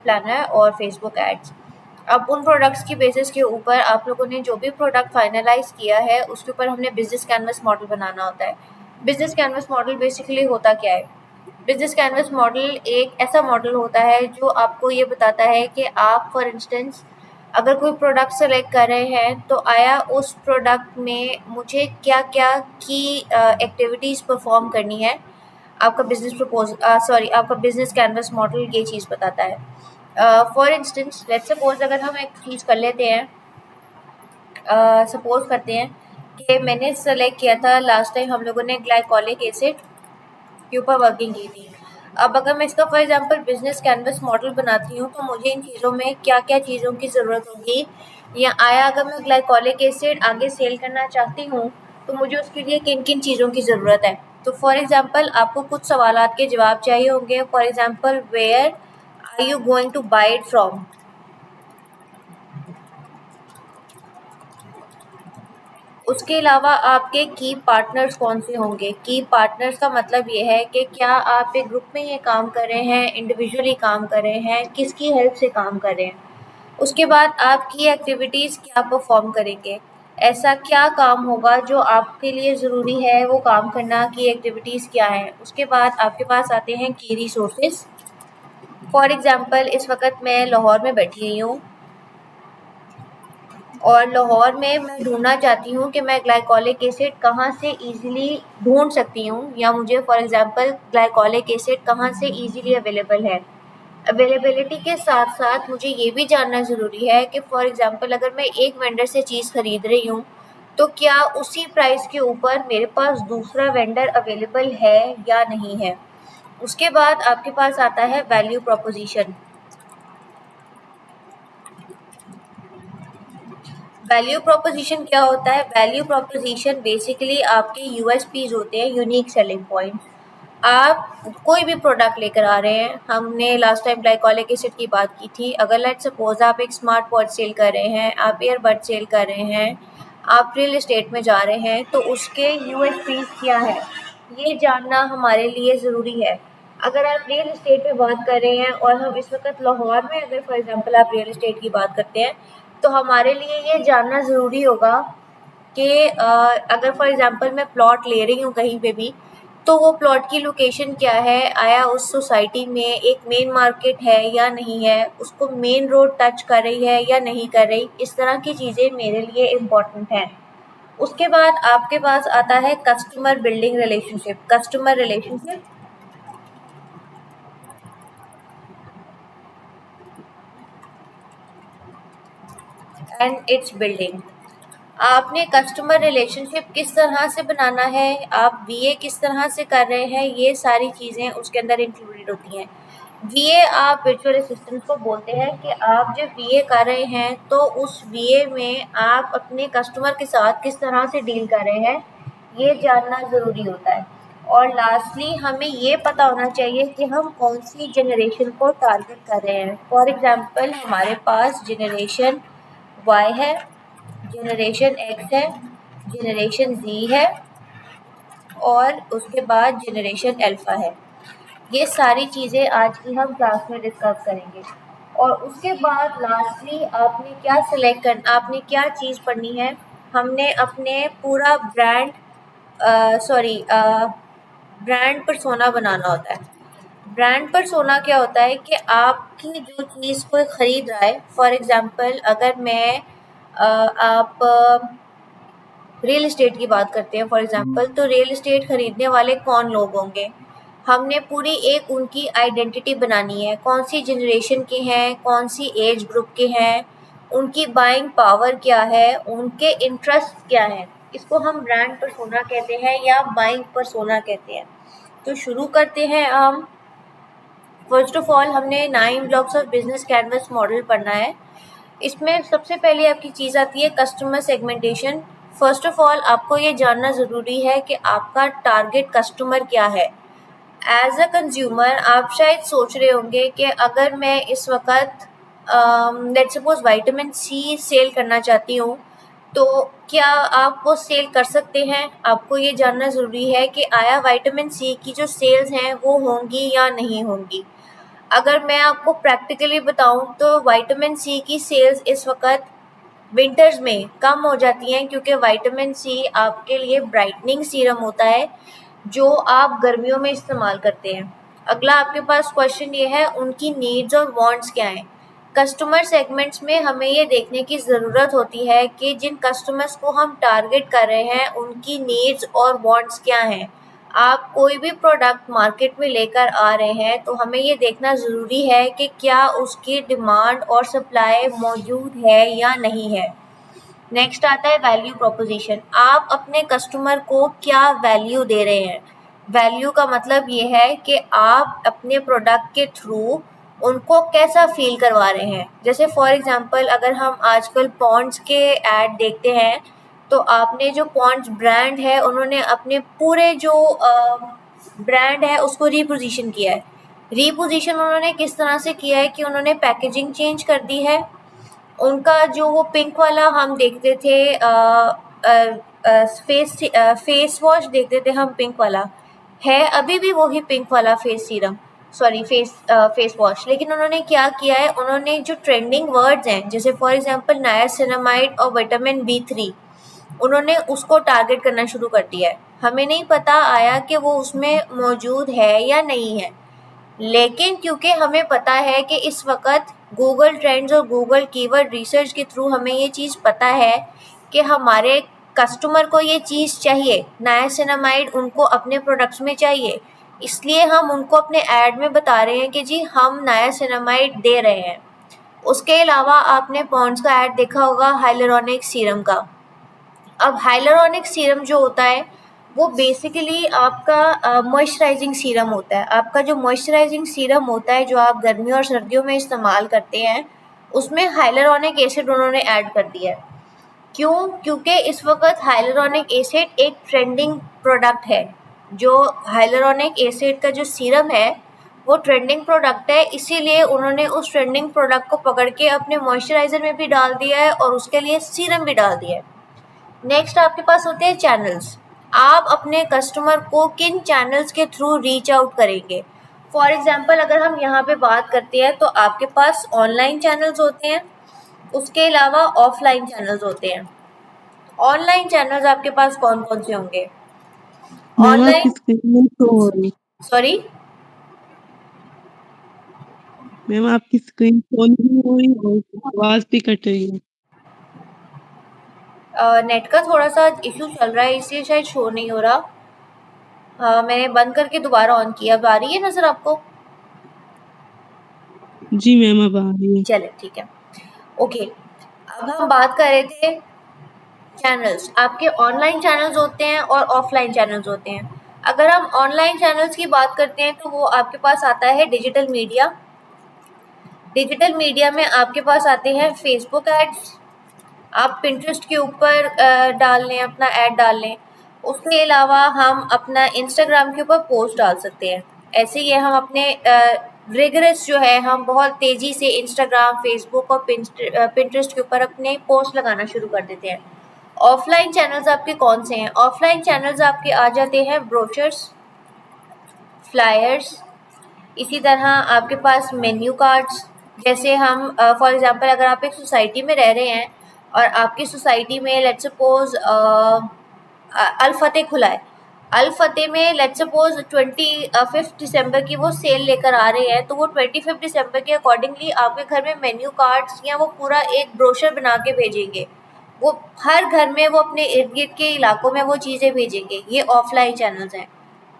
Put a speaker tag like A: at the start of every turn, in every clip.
A: Planner और Facebook ads. अब उन प्रोडक्ट्स की बेसिस के ऊपर आप लोगों ने जो भी प्रोडक्ट फाइनलाइज किया है उसके ऊपर हमने बिजनेस कैनवस मॉडल बनाना होता है। बिजनेस कैनवस मॉडल बेसिकली होता क्या है? बिजनेस कैनवस मॉडल एक ऐसा मॉडल होता है जो आपको ये बताता है कि आप फॉर इंस्टेंस अगर कोई प्रोडक्ट सेलेक्ट कर रहे हैं तो आया उस प्रोडक्ट में मुझे क्या क्या की एक्टिविटीज़ परफॉर्म करनी है। आपका आपका बिजनेस कैनवस मॉडल ये चीज़ बताता है। फॉर इंस्टेंस लेट्स सपोज अगर हम एक चीज़ कर लेते हैं, सपोज करते हैं कि मैंने सेलेक्ट किया था लास्ट टाइम हम लोगों ने ग्लाइकोलिक एसिड के ऊपर वर्किंग की थी। अब अगर मैं इसका for example business canvas model बनाती हूँ तो मुझे इन चीज़ों में क्या क्या चीज़ों की ज़रूरत होगी, या आया अगर मैं ग्लाइकोलिक एसिड आगे सेल करना चाहती हूँ तो मुझे उसके लिए किन किन चीज़ों की ज़रूरत है। तो फॉर एग्जांपल आपको कुछ सवालात के जवाब चाहिए होंगे। For example where are you going to buy it from. उसके अलावा आपके की पार्टनर्स कौन से होंगे। की पार्टनर्स का मतलब ये है कि क्या आप एक ग्रुप में ये काम कर रहे हैं, इंडिविजुअली काम कर रहे हैं, किसकी हेल्प से काम कर रहे हैं। उसके बाद आपकी एक्टिविटीज़ क्या परफॉर्म करेंगे, ऐसा क्या काम होगा जो आपके लिए ज़रूरी है वो काम करना, की एक्टिविटीज़ क्या है। उसके बाद आपके पास आते हैं की रिसोर्सेज। फॉर एग्जांपल इस वक्त मैं लाहौर में बैठी हुई हूँ और लाहौर में मैं ढूँढना चाहती हूँ कि मैं ग्लाइकोलिक एसिड कहाँ से ईज़िली ढूँढ सकती हूँ, या मुझे फॉर एग्ज़ाम्पल ग्लाइकोलिक एसिड कहाँ से ईज़िली अवेलेबल है। अवेलेबिलिटी के साथ-साथ मुझे ये भी जानना ज़रूरी है कि फॉर एग्ज़ाम्पल अगर मैं एक वेंडर से चीज़ खरीद रही हूँ, तो क्या उसी प्राइस के ऊपर मेरे पास दूसरा वेंडर अवेलेबल है या नहीं है। उसके बाद आपके पास आता है वैल्यू प्रोपोज़िशन। वैल्यू प्रोपोज़िशन क्या होता है? वैल्यू प्रोपोज़िशन बेसिकली आपके यूएसपीज़ होते हैं, यूनिक सेलिंग पॉइंट। आप कोई भी प्रोडक्ट लेकर आ रहे हैं, हमने लास्ट टाइम ग्लाइकोलिक एसिड की बात की थी। अगर लेट्स सपोज आप एक स्मार्ट वॉच सेल कर रहे हैं, आप ईयरबड सेल कर रहे हैं, आप रियल एस्टेट में जा रहे हैं, तो उसके यूएसपीज़ क्या है ये जानना हमारे लिए ज़रूरी है। अगर आप रियल एस्टेट पे बात कर रहे हैं और हम इस वक्त लाहौर में अगर फॉर एग्जांपल आप रियल एस्टेट की बात करते हैं, तो हमारे लिए ये जानना ज़रूरी होगा कि अगर फॉर एग्जांपल मैं प्लॉट ले रही हूँ कहीं पे भी, तो वो प्लॉट की लोकेशन क्या है, आया उस सोसाइटी में एक मेन मार्केट है या नहीं है, उसको मेन रोड टच कर रही है या नहीं कर रही। इस तरह की चीज़ें मेरे लिए इम्पोर्टेंट हैं। उसके बाद आपके पास आता है customer building relationship. Customer relationship and it's building. आपने कस्टमर रिलेशनशिप किस तरह से बनाना है, आप वीए किस तरह से कर रहे हैं, ये सारी चीज़ें उसके अंदर इंक्लूडेड होती हैं। वीए आप वर्चुअल असिस्टेंट को बोलते हैं कि आप जब वीए कर रहे हैं तो उस वीए में आप अपने कस्टमर के साथ किस तरह से डील कर रहे हैं, ये जानना ज़रूरी होता है। और लास्टली हमें ये पता होना चाहिए कि हम कौन सी जनरेशन को टारगेट कर रहे हैं। फॉर एग्ज़ाम्पल हमारे पास जनरेशन वाई है, जनरेशन एक्स है, जनरेशन जी है और उसके बाद जनरेशन अल्फ़ा है। ये सारी चीज़ें आज की हम क्लास में डिस्कस करेंगे। और उसके बाद लास्टली आपने क्या चीज़ पढ़नी है, हमने अपने पूरा ब्रांड पर्सोना बनाना होता है। ब्रांड पर्सोना क्या होता है कि आपकी जो चीज़ कोई ख़रीद रहा है, फॉर एग्ज़ाम्पल अगर मैं आप रियल एस्टेट की बात करते हैं फॉर एग्ज़ाम्पल, तो रियल एस्टेट खरीदने वाले कौन लोग होंगे, हमने पूरी एक उनकी आइडेंटिटी बनानी है, कौन सी जनरेशन के हैं, कौन सी एज ग्रुप के हैं, उनकी बाइंग पावर क्या है, उनके इंटरेस्ट क्या हैं। इसको हम ब्रांड पर्सोना कहते हैं या बाइंग पर्सोना कहते हैं। तो शुरू करते हैं हम। फर्स्ट ऑफ ऑल हमने 9 blocks of business canvas model पढ़ना है। इसमें सबसे पहले आपकी चीज़ आती है customer segmentation. First of all आपको ये जानना ज़रूरी है कि आपका टारगेट कस्टमर क्या है। एज अ कंज्यूमर आप शायद सोच रहे होंगे कि अगर मैं इस वक्त let's suppose vitamin C sell करना चाहती हूँ, तो क्या आप वो सेल कर सकते हैं। आपको ये जानना ज़रूरी है कि आया विटामिन सी की जो सेल्स हैं वो होंगी या नहीं होंगी। अगर मैं आपको प्रैक्टिकली बताऊं तो विटामिन सी की सेल्स इस वक्त विंटर्स में कम हो जाती हैं, क्योंकि विटामिन सी आपके लिए ब्राइटनिंग सीरम होता है जो आप गर्मियों में इस्तेमाल करते हैं। अगला आपके पास क्वेश्चन ये है, उनकी नीड्स और वांट्स क्या हैं। कस्टमर सेगमेंट्स में हमें ये देखने की ज़रूरत होती है कि जिन कस्टमर्स को हम टारगेट कर रहे हैं उनकी नीड्स और वांट्स क्या हैं। आप कोई भी प्रोडक्ट मार्केट में लेकर आ रहे हैं तो हमें ये देखना ज़रूरी है कि क्या उसकी डिमांड और सप्लाई मौजूद है या नहीं है। नेक्स्ट आता है वैल्यू प्रोपोजिशन। आप अपने कस्टमर को क्या वैल्यू दे रहे हैं। वैल्यू का मतलब ये है कि आप अपने प्रोडक्ट के थ्रू उनको कैसा फील करवा रहे हैं। जैसे फॉर एग्जांपल अगर हम आजकल पॉन्ड्स के ऐड देखते हैं तो आपने जो पॉन्ड्स ब्रांड है उन्होंने अपने पूरे जो ब्रांड है उसको रीपोजिशन किया है। रीपोजिशन उन्होंने किस तरह से किया है कि उन्होंने पैकेजिंग चेंज कर दी है। उनका जो वो पिंक वाला हम देखते थे फेस वॉश देखते थे हम, पिंक वाला है अभी भी वही पिंक वाला face serum, sorry face wash. लेकिन उन्होंने क्या किया है, उन्होंने जो ट्रेंडिंग वर्ड्स हैं जैसे फॉर एग्जांपल नायासिनामाइड और विटामिन B3 उन्होंने उसको टारगेट करना शुरू कर दिया है। हमें नहीं पता आया कि वो उसमें मौजूद है या नहीं है, लेकिन क्योंकि हमें पता है कि इस वक्त गूगल ट्रेंड्स और गूगल कीवर्ड रिसर्च के थ्रू हमें ये चीज़ पता है कि हमारे कस्टमर को ये चीज़ चाहिए, नायासिनामाइड उनको अपने प्रोडक्ट्स में चाहिए, इसलिए हम उनको अपने ऐड में बता रहे हैं कि जी हम नायासिनामाइड दे रहे हैं। उसके अलावा आपने पॉन्ड्स का ऐड देखा होगा हाइलुरोनिक सीरम का। अब हाइलुरोनिक सीरम जो होता है वो बेसिकली आपका मॉइस्चराइजिंग सीरम होता है। आपका जो मॉइस्चराइजिंग सीरम होता है जो आप गर्मियों और सर्दियों में इस्तेमाल करते हैं उसमें हाइलुरोनिक एसिड उन्होंने ऐड कर दिया है। क्यों? क्योंकि इस वक्त हाइलुरोनिक एसिड एक ट्रेंडिंग प्रोडक्ट है। जो हाइलुरोनिक एसिड का जो सीरम है वो ट्रेंडिंग प्रोडक्ट है, इसीलिए उन्होंने उस ट्रेंडिंग प्रोडक्ट को पकड़ के अपने मॉइस्चराइज़र में भी डाल दिया है और उसके लिए सीरम भी डाल दिया है। नेक्स्ट आपके पास होते हैं चैनल्स। आप अपने कस्टमर को किन चैनल्स के थ्रू रीच आउट करेंगे। फॉर एग्जांपल अगर हम यहाँ पे बात करते हैं तो आपके पास ऑनलाइन चैनल्स होते हैं, उसके अलावा ऑफलाइन चैनल्स होते हैं। ऑनलाइन चैनल्स आपके पास कौन कौन से होंगे?
B: मैम आपकी
A: ऑनलाइन,
B: स्क्रीन नहीं शो हो रही।
A: सॉरी
B: मैम आपकी स्क्रीन शो नहीं हो रही और आवाज भी कट रही है।
A: नेट का थोड़ा सा इशू चल रहा है इसलिए शायद शो नहीं हो रहा। मैंने बंद करके दोबारा ऑन किया। अब आ रही है नज़र आपको?
B: जी मैम अब आ रही है।
A: चले ठीक है, ओके। अब हम बात कर रहे थे चैनल्स। आपके ऑनलाइन चैनल्स होते हैं और ऑफलाइन चैनल्स होते हैं। अगर हम ऑनलाइन चैनल्स की बात करते हैं तो वो आपके पास आता है डिजिटल मीडिया। डिजिटल मीडिया में आपके पास आते हैं फेसबुक एड्स। आप पिंटरेस्ट के ऊपर डाल लें, अपना ऐड डाल लें। उसके अलावा हम अपना इंस्टाग्राम के ऊपर पोस्ट डाल सकते हैं। ऐसे ही हम अपने रिगरस जो है हम बहुत तेज़ी से इंस्टाग्राम, फेसबुक और पिंटरेस्ट के ऊपर अपने पोस्ट लगाना शुरू कर देते हैं। ऑफलाइन चैनल्स आपके कौन से हैं? ऑफलाइन चैनल्स आपके आ जाते हैं ब्रोशर्स, फ्लायर्स, इसी तरह आपके पास मेन्यू कार्ड्स। जैसे हम फॉर एग्जांपल अगर आप एक सोसाइटी में रह रहे हैं और आपकी सोसाइटी में लेट्स सपोज अल फतेह खुला है। अल फतेह में लेट्स सपोज 25 दिसंबर की वो सेल लेकर आ रहे हैं, तो वो 25 दिसंबर के अकॉर्डिंगली आपके घर में मेन्यू कार्ड्स या वो पूरा एक ब्रोशर बना के भेजेंगे। वो हर घर में वो अपने इर्द गिर्द के इलाकों में वो चीज़ें भेजेंगे। ये ऑफलाइन चैनल्स हैं।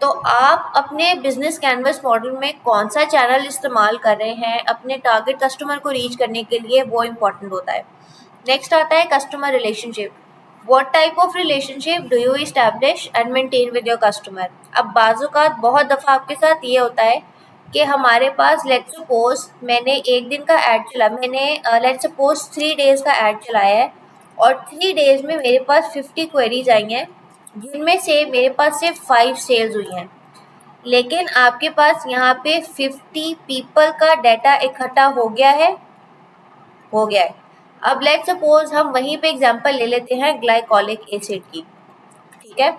A: तो आप अपने बिजनेस कैनवस मॉडल में कौन सा चैनल इस्तेमाल कर रहे हैं अपने टारगेट कस्टमर को रीच करने के लिए, वो इम्पोर्टेंट होता है। नेक्स्ट आता है customer relationship. What type of relationship do you establish and maintain with your customer. अब बाज़ात बहुत दफ़ा आपके साथ ये होता है कि हमारे पास लेट्स सपोज मैंने एक दिन का ऐड चला, मैंने लेट्स सपोज 3 डेज़ का ऐड चलाया है और 3 डेज़ में मेरे पास 50 क्वेरीज आई हैं, जिनमें से मेरे पास सिर्फ 5 सेल्स हुई हैं। लेकिन आपके पास यहाँ पे 50 पीपल का डाटा इकट्ठा हो गया है, हो गया है। अब लेट्स सपोज हम वहीं पे एग्जांपल ले लेते हैं ग्लाइकोलिक एसिड की, ठीक है।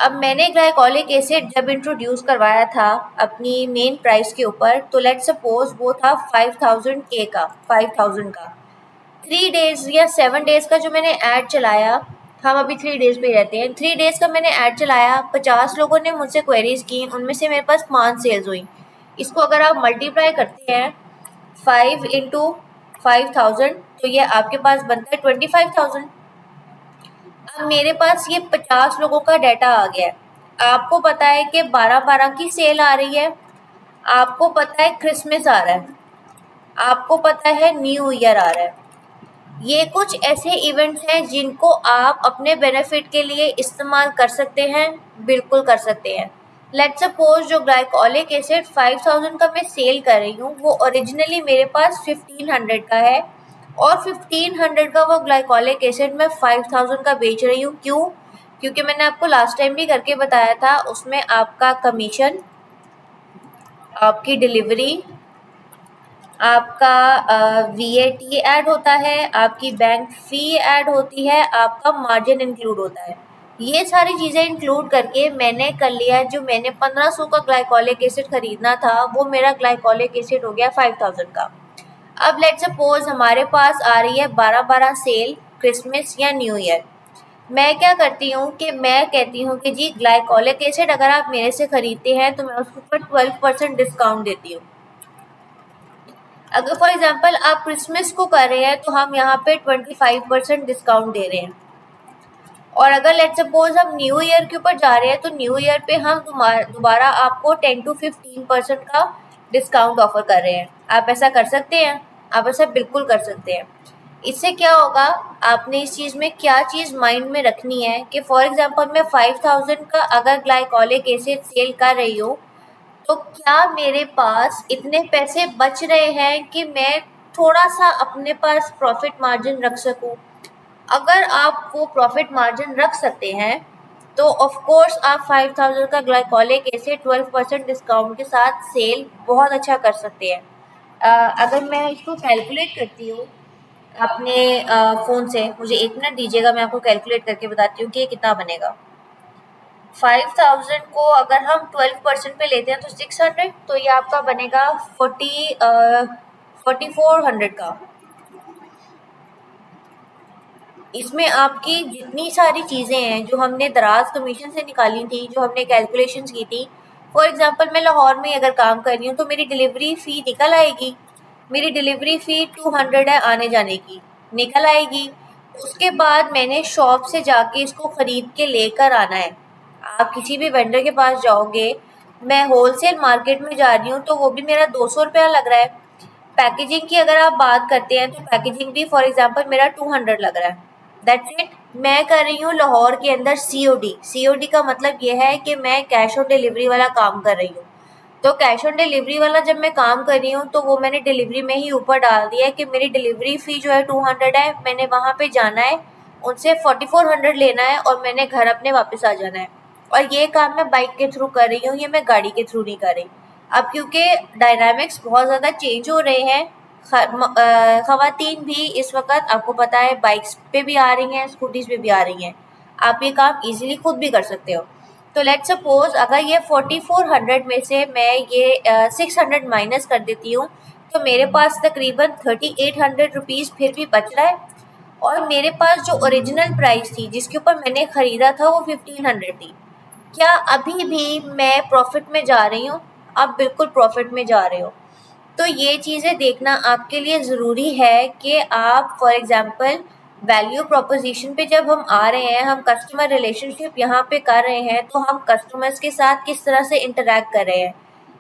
A: अब मैंने ग्लाइकोलिक एसिड जब इंट्रोड्यूस करवाया था अपनी मेन प्राइस के ऊपर, तो लेट्स सपोज वो था 5000 के का, 5000 का। 3 डेज या 7 डेज का जो मैंने ऐड चलाया, हम अभी 3 डेज पे रहते हैं, 3 डेज का मैंने ऐड चलाया, 50 लोगों ने मुझसे क्वेरीज की, उनमें से मेरे पास 5 सेल्स हुई। इसको अगर आप मल्टीप्लाई करते हैं 5 इंटू 5000, तो ये आपके पास बनता है 25,000। अब मेरे पास ये 50 लोगों का डाटा आ गया है। आपको पता है कि 12-12 की सेल आ रही है, आपको पता है क्रिसमस आ रहा है, आपको पता है न्यू ईयर आ रहा है। ये कुछ ऐसे इवेंट्स हैं जिनको आप अपने बेनिफिट के लिए इस्तेमाल कर सकते हैं, बिल्कुल कर सकते हैं। लेट्स सपोज जो ग्लाइकोलिक एसिड 5000 का मैं सेल कर रही हूँ, वो ओरिजिनली मेरे पास 1500 का है, और 1500 का वो ग्लाइकोलिक एसिड मैं 5000 का बेच रही हूँ। क्यों? क्योंकि मैंने आपको लास्ट टाइम भी करके बताया था, उसमें आपका कमीशन, आपकी डिलीवरी, आपका VAT ऐड होता है, आपकी बैंक फ़ी ऐड होती है, आपका मार्जिन इंक्लूड होता है। ये सारी चीज़ें इंक्लूड करके मैंने कर लिया, जो मैंने 1500 का ग्लाइकोलिक एसिड खरीदना था, वो मेरा ग्लाइकोलिक एसिड हो गया 5000 का। अब लेट्स सपोज हमारे पास आ रही है 12-12 सेल, क्रिसमस या न्यू ईयर। मैं क्या करती हूँ कि मैं कहती हूँ कि जी ग्लाइकोलिक एसिड अगर आप मेरे से खरीदते हैं तो मैं उसके ऊपर 12% डिस्काउंट देती हूँ। अगर फॉर एग्जांपल आप क्रिसमस को कर रहे हैं तो हम यहाँ पे 25% डिस्काउंट दे रहे हैं, और अगर लेट्स सपोज हम न्यू ईयर के ऊपर जा रहे हैं तो न्यू ईयर पे हम दोबारा आपको 10 to 15% का डिस्काउंट ऑफर कर रहे हैं। आप ऐसा कर सकते हैं, आप ऐसा बिल्कुल कर सकते हैं। इससे क्या होगा, आपने इस चीज़ में क्या चीज़ माइंड में रखनी है कि फॉर एग्जांपल मैं 5000 का अगर ग्लाइकोलिक एसिड सेल कर रही हूँ, तो क्या मेरे पास इतने पैसे बच रहे हैं कि मैं थोड़ा-सा अपने पास प्रॉफ़िट मार्जिन रख सकूँ? अगर आप वो प्रॉफ़िट मार्जिन रख सकते हैं, तो ऑफ़ कोर्स आप 5000 का ग्लाइकोलिक एसिड 12% डिस्काउंट के साथ सेल बहुत अच्छा कर सकते हैं। अगर मैं इसको कैलकुलेट करती हूँ अपने फ़ोन से, मुझे 1 मिनट दीजिएगा, मैं आपको कैलकुलेट करके बताती हूँ कि ये कितना बनेगा। 5000 को अगर हम 12% पे लेते हैं तो 600, तो ये आपका बनेगा 4400 का। इसमें आपकी जितनी सारी चीज़ें हैं जो हमने दराज कमीशन से निकाली थी, जो हमने कैलकुलेशंस की थी, फॉर एग्जांपल मैं लाहौर में अगर काम कर रही हूँ तो मेरी डिलीवरी फ़ी निकल आएगी। मेरी डिलीवरी फ़ी 200 है आने जाने की, निकल आएगी। उसके बाद मैंने शॉप से जाके इसको ख़रीद के लेकर आना है। आप किसी भी वेंडर के पास जाओगे, मैं होलसेल मार्केट में जा रही हूँ तो वो भी मेरा 200 रुपया लग रहा है। पैकेजिंग की अगर आप बात करते हैं तो पैकेजिंग भी फॉर एग्जांपल मेरा 200 लग रहा है। That's it. मैं कर रही हूँ लाहौर के अंदर COD का मतलब ये है कि मैं कैश ऑन डिलीवरी वाला काम कर रही हूँ। तो कैश ऑन डिलीवरी वाला जब मैं काम कर रही हूँ तो वो मैंने डिलीवरी में ही ऊपर डाल दिया है कि मेरी डिलीवरी फ़ी जो है 200 है, मैंने वहाँ पे जाना है, उनसे 4400 लेना है और मैंने घर अपने वापस आ जाना है। और ये काम मैं बाइक के थ्रू कर रही हूँ, ये मैं गाड़ी के थ्रू नहीं कर रही। अब क्योंकि डायनामिक्स बहुत ज़्यादा चेंज हो रहे हैं, ख़वातीन भी इस वक्त आपको पता है बाइक्स पे भी आ रही हैं, स्कूटीज़ पे भी आ रही हैं। आप ये काम ईज़िली खुद भी कर सकते हो। तो लेट्स सपोज अगर ये 4400 में से मैं ये 600 माइनस कर देती हूँ, तो मेरे पास तकरीबन 3800 रुपीज़ फिर भी बच रहा है, और मेरे पास जो ओरिजिनल प्राइस थी जिसके ऊपर मैंने ख़रीदा था वो 1500 थी। क्या अभी भी मैं प्रॉफिट में जा रही हूँ? आप बिल्कुल प्रॉफिट में जा रहे हो। तो ये चीज़ें देखना आपके लिए ज़रूरी है कि आप फॉर एग्ज़ाम्पल वैल्यू प्रोपोज़िशन पे जब हम आ रहे हैं, हम कस्टमर रिलेशनशिप यहाँ पे कर रहे हैं, तो हम कस्टमर्स के साथ किस तरह से इंटरैक्ट कर रहे हैं।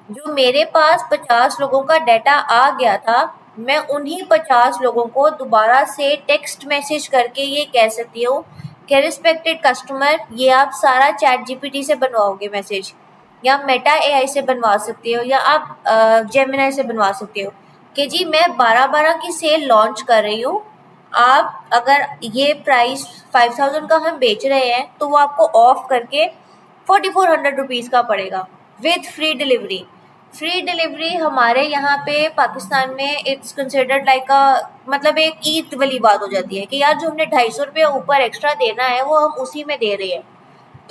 A: जो मेरे पास 50 लोगों का डाटा आ गया था, मैं उन्हीं 50 लोगों को दोबारा से टेक्स्ट मैसेज करके ये कह सकती हूँ कि रिस्पेक्टेड कस्टमर, ये आप सारा चैट जीपीटी से बनवाओगे मैसेज, या मेटा AI से बनवा सकते हो, या आप जेमिनी से बनवा सकते हो कि जी मैं 12-12 की सेल लॉन्च कर रही हूँ। आप अगर ये प्राइस 5000 का हम बेच रहे हैं तो वो आपको ऑफ करके 4400 रुपीज़ का पड़ेगा with free delivery. Free delivery हमारे यहाँ पे पाकिस्तान में इट्स कंसिडर्ड लाइक मतलब एक ईद वाली बात हो जाती है कि यार जो हमने 250 रुपये ऊपर एक्स्ट्रा देना है वो हम उसी में दे रहे हैं।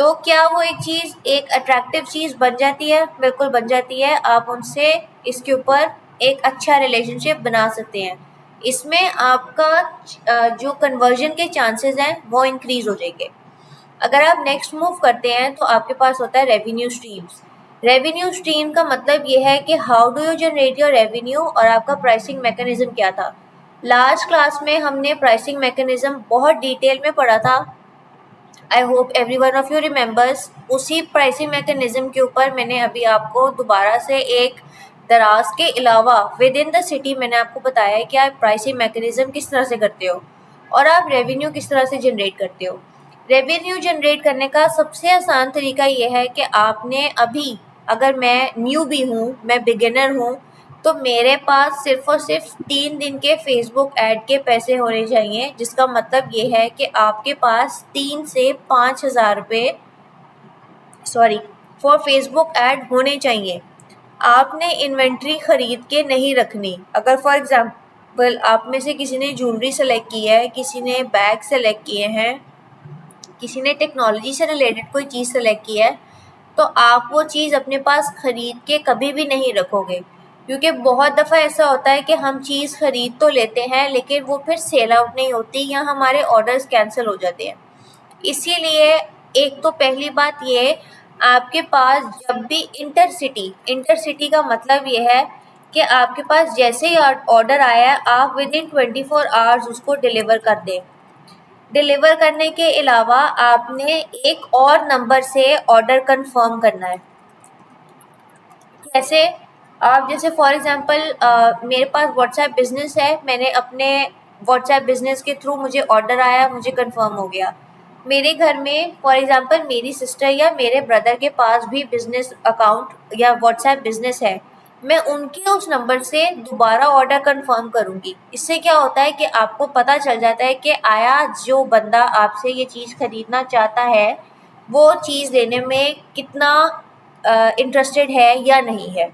A: तो क्या वो एक चीज़ एक अट्रैक्टिव चीज़ बन जाती है? बिल्कुल बन जाती है। आप उनसे इसके ऊपर एक अच्छा रिलेशनशिप बना सकते हैं। इसमें आपका जो कन्वर्जन के चांसेस हैं वो इंक्रीज़ हो जाएंगे। अगर आप नेक्स्ट मूव करते हैं तो आपके पास होता है रेवेन्यू स्ट्रीम्स। रेवेन्यू स्ट्रीम का मतलब ये है कि how do you generate your revenue और आपका प्राइसिंग मैकेनिज्म क्या था। लास्ट क्लास में हमने प्राइसिंग मैकेनिज्म बहुत डिटेल में पढ़ा था। I hope every one of you remembers. उसी प्राइसिंग मैकेनिज्म के ऊपर मैंने अभी आपको दोबारा से एक दराज के अलावा विद इन द सिटी मैंने आपको बताया है कि आप प्राइसिंग मैकेनिज्म किस तरह से करते हो और आप रेवेन्यू किस तरह से जनरेट करते हो। रेवेन्यू जनरेट करने का सबसे आसान तरीका ये है कि आपने अभी, अगर मैं न्यू भी हूँ, मैं बिगिनर हूँ, तो मेरे पास सिर्फ और सिर्फ 3 दिन के फेसबुक ऐड के पैसे होने चाहिए, जिसका मतलब ये है कि आपके पास 3 से 5 हज़ार रुपये फॉर फेसबुक ऐड होने चाहिए। आपने इन्वेंट्री खरीद के नहीं रखनी। अगर फॉर एग्जांपल आप में से किसी ने ज्वेलरी सेलेक्ट की है, किसी ने बैग सेलेक्ट किए हैं, किसी ने टेक्नोलॉजी से रिलेटेड कोई चीज़ सेलेक्ट की है, तो आप वो चीज़ अपने पास ख़रीद के कभी भी नहीं रखोगे। क्योंकि बहुत दफ़ा ऐसा होता है कि हम चीज़ ख़रीद तो लेते हैं लेकिन वो फिर सेल आउट नहीं होती या हमारे ऑर्डर्स कैंसिल हो जाते हैं। इसीलिए एक तो पहली बात ये, आपके पास जब भी इंटरसिटी का मतलब ये है कि आपके पास जैसे ही ऑर्डर आया है आप विद इन 24 आवर्स उसको डिलीवर कर दें। डिलीवर करने के अलावा आपने एक और नंबर से ऑर्डर कंफर्म करना है। कैसे? आप जैसे फॉर एग्जांपल मेरे पास व्हाट्सएप बिजनेस है, मैंने अपने व्हाट्सएप बिजनेस के थ्रू मुझे ऑर्डर आया, मुझे कंफर्म हो गया। मेरे घर में फॉर एग्जांपल मेरी सिस्टर या मेरे ब्रदर के पास भी बिजनेस अकाउंट या व्हाट्सएप बिजनेस है, मैं उनके उस नंबर से दोबारा ऑर्डर कंफर्म करूँगी। इससे क्या होता है कि आपको पता चल जाता है कि आया जो बंदा आपसे ये चीज़ खरीदना चाहता है वो चीज़ लेने में कितना इंटरेस्टेड है या नहीं है।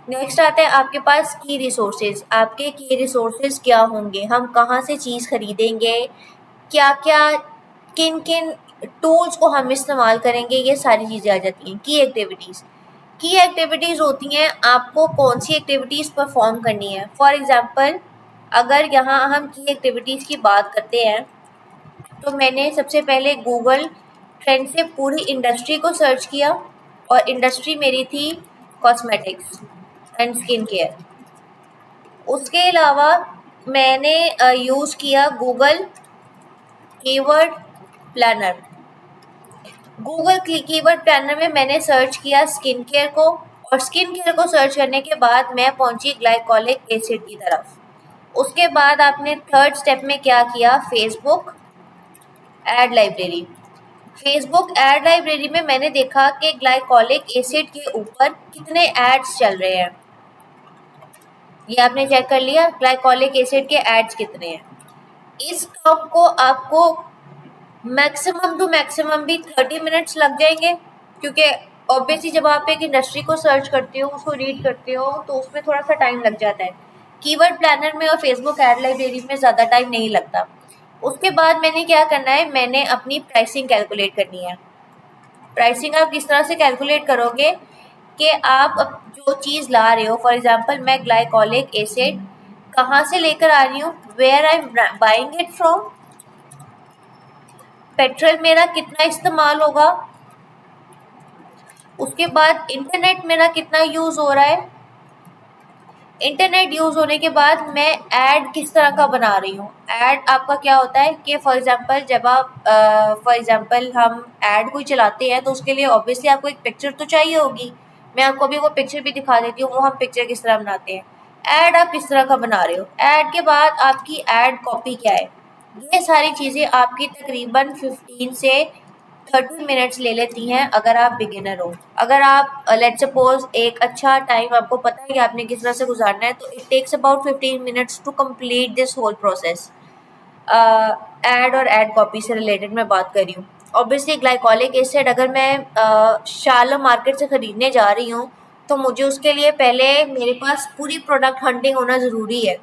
A: नेक्स्ट आता है आपके पास की रिसोर्सेज। आपके की रिसोर्सेज क्या होंगे, हम कहाँ से चीज़ खरीदेंगे, क्या क्या किन किन टूल्स को हम इस्तेमाल करेंगे, ये सारी चीज़ें आ जाती हैं। की एक्टिविटीज़ होती हैं आपको कौन सी एक्टिविटीज़ परफॉर्म करनी है। फॉर एग्ज़ाम्पल अगर यहाँ हम की एक्टिविटीज़ की बात करते हैं तो मैंने सबसे पहले गूगल ट्रेंड से पूरी इंडस्ट्री को सर्च किया और इंडस्ट्री मेरी थी कॉस्मेटिक्स एंड स्किन केयर। उसके अलावा मैंने यूज़ किया Google keyword planner. Google keyword planner में मैंने सर्च किया स्किन केयर को, और स्किन केयर को सर्च करने के बाद मैं पहुंची ग्लाइकोलिक एसिड की तरफ। उसके बाद आपने थर्ड स्टेप में क्या किया, Facebook ad library. Facebook ad library में मैंने देखा कि ग्लाइकोलिक एसिड के ऊपर कितने एड्स चल रहे हैं। ये आपने चेक कर लिया ग्लाइकोलिक एसिड के एड्स कितने हैं। इस काम को आपको मैक्सिमम टू मैक्सिमम भी 30 मिनट्स लग जाएंगे, क्योंकि ऑब्वियसली जब आप एक इंडस्ट्री को सर्च करते हो, उसको रीड करते हो, तो उसमें थोड़ा सा टाइम लग जाता है। कीवर्ड प्लानर में और फेसबुक एड लाइब्रेरी में ज़्यादा टाइम नहीं लगता। उसके बाद मैंने क्या करना है, मैंने अपनी प्राइसिंग कैलकुलेट करनी है। प्राइसिंग आप किस तरह से कैलकुलेट करोगे कि आप जो चीज़ ला रहे हो, फॉर एग्जांपल मैं ग्लाइकोलिक एसिड कहाँ से लेकर आ रही हूँ, where I am buying it from, petrol मेरा कितना इस्तेमाल होगा, उसके बाद इंटरनेट मेरा कितना यूज़ हो रहा है, इंटरनेट यूज़ होने के बाद मैं ऐड किस तरह का बना रही हूँ। ऐड आपका क्या होता है कि फॉर एग्जांपल जब आप फॉर एग्जांपल हम ऐड कोई चलाते हैं तो उसके लिए ऑब्वियसली आपको एक पिक्चर तो चाहिए होगी। मैं आपको अभी वो पिक्चर भी दिखा देती हूँ, वो हम पिक्चर किस तरह बनाते हैं। ऐड आप किस तरह का बना रहे हो, ऐड के बाद आपकी ऐड कॉपी क्या है, ये सारी चीज़ें आपकी तकरीबन 15 से 30 मिनट्स ले लेती हैं अगर आप बिगिनर हो। अगर आप लेट्स सपोज एक अच्छा टाइम आपको पता है कि आपने किस तरह से गुजारना है, तो it takes about 15 minutes to complete this whole process. Ad और ऐड कॉपी से रिलेटेड मैं बात कर रही हूँ। ऑब्वियसली ग्लाइकोलिक एसिड अगर मैं शाला मार्केट से ख़रीदने जा रही हूँ तो मुझे उसके लिए पहले मेरे पास पूरी प्रोडक्ट हंटिंग होना ज़रूरी है।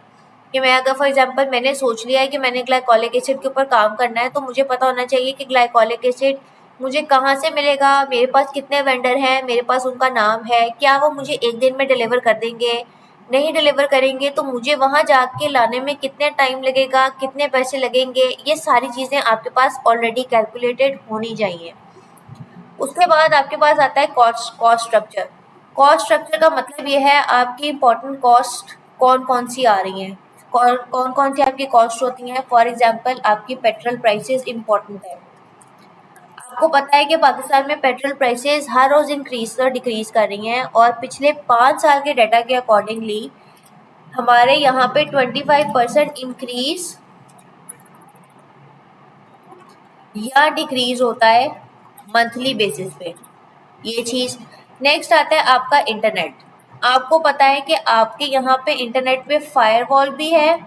A: कि मैं अगर फॉर एग्जांपल मैंने सोच लिया है कि मैंने ग्लाइकोलिक एसिड के ऊपर काम करना है, तो मुझे पता होना चाहिए कि ग्लाइकोलिक एसिड मुझे कहाँ से मिलेगा, मेरे पास कितने वेंडर हैं, मेरे पास उनका नाम है, क्या वो मुझे 1 दिन में डिलीवर कर देंगे, नहीं डिलीवर करेंगे तो मुझे वहाँ जाके लाने में कितने टाइम लगेगा, कितने पैसे लगेंगे, ये सारी चीज़ें आपके पास ऑलरेडी कैलकुलेटेड होनी चाहिए। उसके बाद आपके पास आता है cost cost structure. Cost structure का मतलब ये है आपकी इम्पोर्टेंट कॉस्ट कौन-कौन सी आ रही हैं, कौन-कौन सी आपकी कॉस्ट होती हैं। फॉर एग्ज़ाम्पल आपकी पेट्रोल प्राइसेस इम्पोर्टेंट है। आपको पता है कि पाकिस्तान में पेट्रोल प्राइसेस हर रोज़ इंक्रीज़ और डिक्रीज़ कर रही हैं और पिछले 5 साल के डाटा के अकॉर्डिंगली हमारे यहाँ पे 25% इंक्रीज़ या डिक्रीज़ होता है मंथली बेसिस पे, ये चीज़। नेक्स्ट आता है आपका इंटरनेट। आपको पता है कि आपके यहाँ पे इंटरनेट पे फायरवॉल भी है,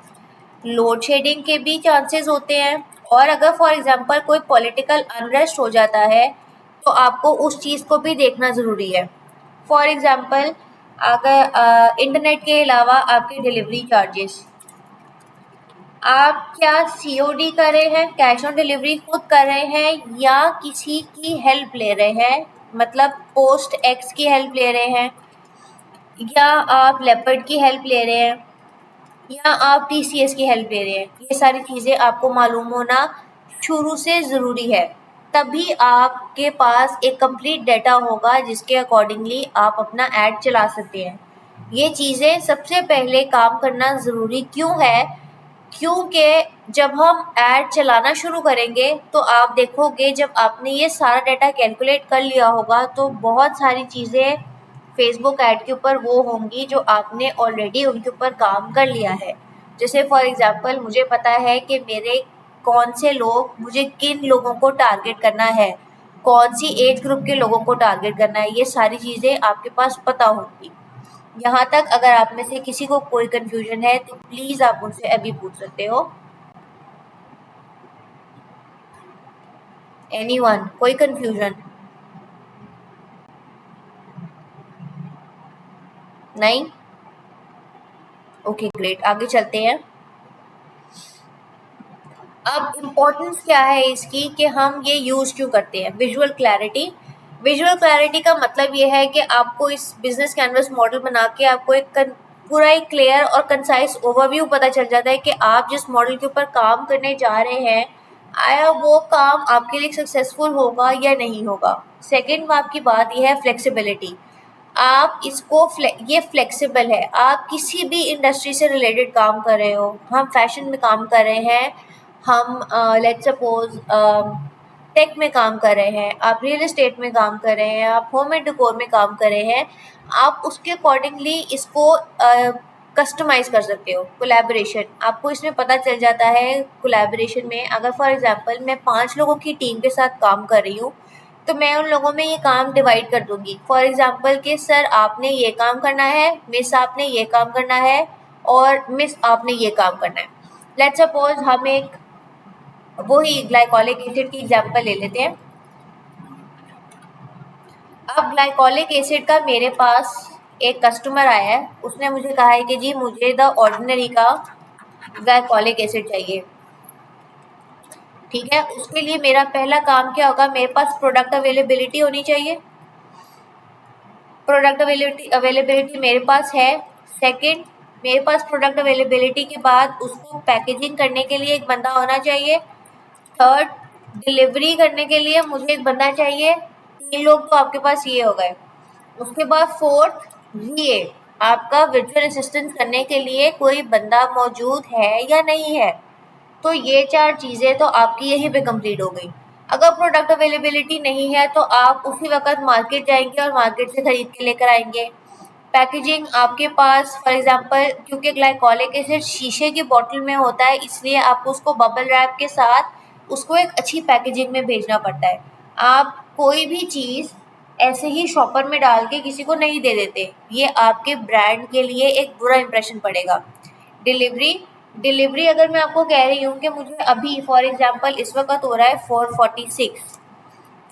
A: लोड शेडिंग के भी चांसेस होते हैं और अगर फॉर एग्जांपल कोई पॉलिटिकल अनरेस्ट हो जाता है तो आपको उस चीज़ को भी देखना ज़रूरी है। फॉर एग्जांपल अगर इंटरनेट के अलावा आपके डिलीवरी चार्जेस, आप क्या सीओडी कर रहे हैं, कैश ऑन डिलीवरी खुद कर रहे हैं या किसी की हेल्प ले रहे हैं, मतलब पोस्ट एक्स की हेल्प ले रहे हैं या आप लेपर्ड की हेल्प ले रहे हैं या आप टीसीएस की हेल्प ले रहे हैं। ये सारी चीज़ें आपको मालूम होना शुरू से ज़रूरी है, तभी आपके पास एक कंप्लीट डाटा होगा जिसके अकॉर्डिंगली आप अपना ऐड चला सकते हैं। ये चीज़ें सबसे पहले काम करना ज़रूरी क्यों है, क्योंकि जब हम ऐड चलाना शुरू करेंगे तो आप देखोगे जब आपने ये सारा डाटा कैलकुलेट कर लिया होगा तो बहुत सारी चीज़ें फेसबुक ऐड के ऊपर वो होंगी जो आपने ऑलरेडी उनके ऊपर काम कर लिया है। जैसे फॉर एग्जांपल मुझे पता है कि मेरे कौन से लोग, मुझे किन लोगों को टारगेट करना है, कौन सी एज ग्रुप के लोगों को टारगेट करना है, ये सारी चीज़ें आपके पास पता होंगी। यहाँ तक अगर आप में से किसी को कोई कंफ्यूजन है तो प्लीज़ आप मुझसे अभी पूछ सकते हो। एनीवन, कोई कंफ्यूजन? नहीं? ओके ग्रेट, आगे चलते हैं। अब इम्पोर्टेंस क्या है इसकी कि हम ये यूज़ क्यों करते हैं, विजुअल क्लैरिटी। विजुअल क्लैरिटी का मतलब ये है कि आपको इस बिजनेस कैनवस मॉडल बना के आपको पूरा एक क्लियर और कंसाइज ओवरव्यू पता चल जाता है कि आप जिस मॉडल के ऊपर काम करने जा रहे हैं आया वो काम आपके लिए सक्सेसफुल होगा या नहीं होगा। सेकेंड आपकी बात यह है फ्लेक्सिबिलिटी। आप इसको ये फ्लेक्सिबल है, आप किसी भी इंडस्ट्री से रिलेटेड काम कर रहे हो, हम फैशन में काम कर रहे हैं, हम लेट्स सपोज टेक में काम कर रहे हैं, आप रियल एस्टेट में काम कर रहे हैं, आप होम एंड डेकोर में काम कर रहे हैं, आप उसके अकॉर्डिंगली इसको कस्टमाइज़ कर सकते हो। कोलैबोरेशन, आपको इसमें पता चल जाता है कोलैबोरेशन में अगर फॉर एग्जांपल मैं 5 लोगों की टीम के साथ काम कर रही हूँ तो मैं उन लोगों में ये काम डिवाइड कर दूंगी। फॉर एग्जांपल कि सर आपने ये काम करना है, मिस आपने ये काम करना है और मिस आपने ये काम करना है। लेट्स सपोज हम एक वही ग्लाइकोलिक एसिड की एग्जांपल ले लेते हैं। अब ग्लाइकोलिक एसिड का मेरे पास एक कस्टमर आया है, उसने मुझे कहा है कि जी मुझे द ऑर्डिनरी का ग्लाइकोलिक एसिड चाहिए। ठीक है, उसके लिए मेरा पहला काम क्या होगा, मेरे पास प्रोडक्ट अवेलेबिलिटी होनी चाहिए। प्रोडक्ट अवेलेबिलिटी मेरे पास है। सेकंड, मेरे पास प्रोडक्ट अवेलेबिलिटी के बाद उसको पैकेजिंग करने के लिए एक बंदा होना चाहिए। थर्ड, डिलीवरी करने के लिए मुझे एक बंदा चाहिए। 3 लोग तो आपके पास ये हो गए। उसके बाद फोर्थ, ये आपका वर्चुअल असिस्टेंट करने के लिए कोई बंदा मौजूद है या नहीं है। तो ये 4 चीज़ें तो आपकी यहीं पे कंप्लीट हो गई। अगर प्रोडक्ट अवेलेबिलिटी नहीं है तो आप उसी वक्त मार्केट जाएंगे और मार्केट से खरीद के लेकर आएंगे। पैकेजिंग आपके पास फॉर एग्जांपल, क्योंकि ग्लाइकोलिक एसिड शीशे की बोतल में होता है इसलिए आपको उसको बबल रैप के साथ उसको एक अच्छी पैकेजिंग में भेजना पड़ता है। आप कोई भी चीज़ ऐसे ही शॉपर में डाल के किसी को नहीं दे देते, ये आपके ब्रांड के लिए एक बुरा इंप्रेशन पड़ेगा। डिलीवरी, डिलीवरी अगर मैं आपको कह रही हूँ कि मुझे अभी फॉर एग्जांपल इस वक्त हो रहा है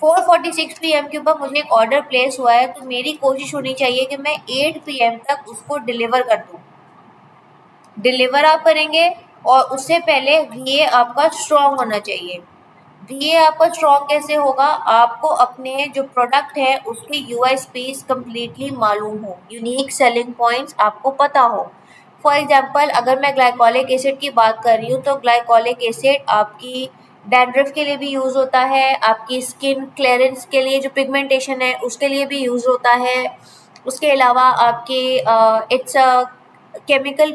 A: 4:46 पीएम के ऊपर मुझे एक ऑर्डर प्लेस हुआ है तो मेरी कोशिश होनी चाहिए कि मैं 8 पीएम तक उसको डिलीवर कर दूँ। डिलीवर आप करेंगे और उससे पहले ये आपका स्ट्रॉन्ग होना चाहिए। ये आपका स्ट्रॉन्ग कैसे होगा? आपको अपने जो प्रोडक्ट है उसके यूएसपीज कंप्लीटली मालूम हो, यूनिक सेलिंग पॉइंट्स आपको पता हो। फॉर एग्जांपल अगर मैं ग्लाइकोलिक एसिड की बात कर रही हूँ तो ग्लाइकोलिक एसिड आपकी डैंड्रफ के लिए भी यूज़ होता है, आपकी स्किन क्लियरेंस के लिए जो पिगमेंटेशन है उसके लिए भी यूज़ होता है। उसके अलावा आपके इट्स केमिकल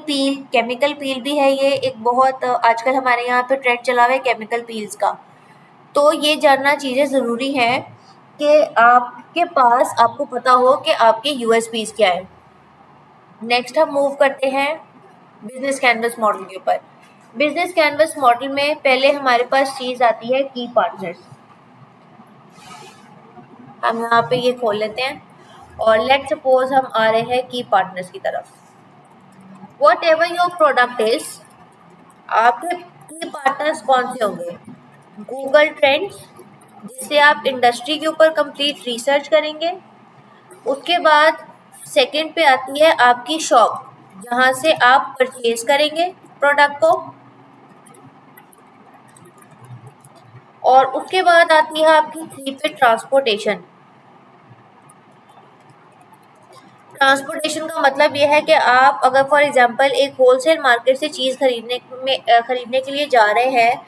A: पील भी है, ये एक बहुत आजकल हमारे यहाँ पे ट्रेंड चला हुआ है केमिकल पील्स का। तो ये जानना चीज़ें ज़रूरी हैं कि आपके पास आपको पता हो कि आपके यूएसपीज क्या है। नेक्स्ट हम मूव करते हैं बिजनेस कैनवस मॉडल के ऊपर। बिजनेस कैनवस मॉडल में पहले हमारे पास चीज़ आती है की पार्टनर्स। हम यहाँ पे ये खोल लेते हैं और लेट सपोज हम आ रहे हैं की पार्टनर्स की तरफ। What ever your product is, आपके की पार्टनर्स कौन से होंगे? गूगल ट्रेंड्स, जिससे आप इंडस्ट्री के ऊपर कंप्लीट रिसर्च करेंगे। उसके बाद सेकंड पे आती है आपकी शॉप, जहाँ से आप परचेज करेंगे प्रोडक्ट को। और उसके बाद आती है आपकी थ्री पे ट्रांसपोर्टेशन। ट्रांसपोर्टेशन का मतलब यह है कि आप अगर फॉर एग्जांपल एक होलसेल मार्केट से चीज़ खरीदने के लिए जा रहे हैं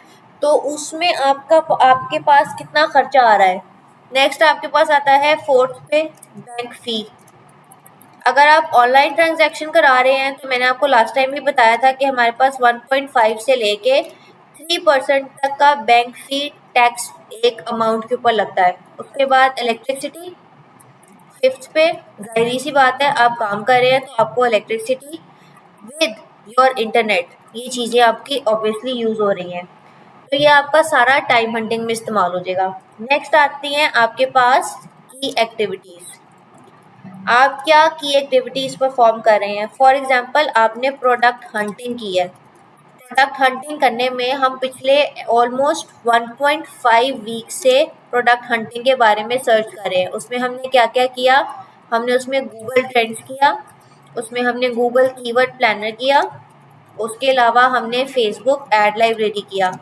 A: तो उसमें आपके पास कितना खर्चा आ रहा है। नेक्स्ट आपके पास आता है फोर्थ पे बैंक फी। अगर आप ऑनलाइन ट्रांजैक्शन करा रहे हैं तो मैंने आपको लास्ट टाइम भी बताया था कि हमारे पास 1.5 से लेके 3% तक का बैंक फी टैक्स एक अमाउंट के ऊपर लगता है। उसके बाद इलेक्ट्रिसिटी फिफ्थ पे, जाहिर सी बात है आप काम कर रहे हैं तो आपको इलेक्ट्रिसिटी विद योर इंटरनेट, ये चीज़ें आपकी ऑब्वियसली यूज़ हो रही हैं, तो ये आपका सारा टाइम हंटिंग में इस्तेमाल हो जाएगा। नेक्स्ट आती हैं आपके पास की एक्टिविटीज़। आप क्या की एक्टिविटीज़ परफॉर्म कर रहे हैं? फॉर एग्जांपल आपने प्रोडक्ट हंटिंग की है। प्रोडक्ट हंटिंग करने में हम पिछले ऑलमोस्ट 1.5 वीक से प्रोडक्ट हंटिंग के बारे में सर्च कर रहे हैं। उसमें हमने क्या क्या किया? हमने उसमें गूगल ट्रेंड्स किया, उसमें हमने गूगल कीवर्ड प्लानर किया, उसके अलावा हमने फेसबुक एड लाइब्रेरी किया।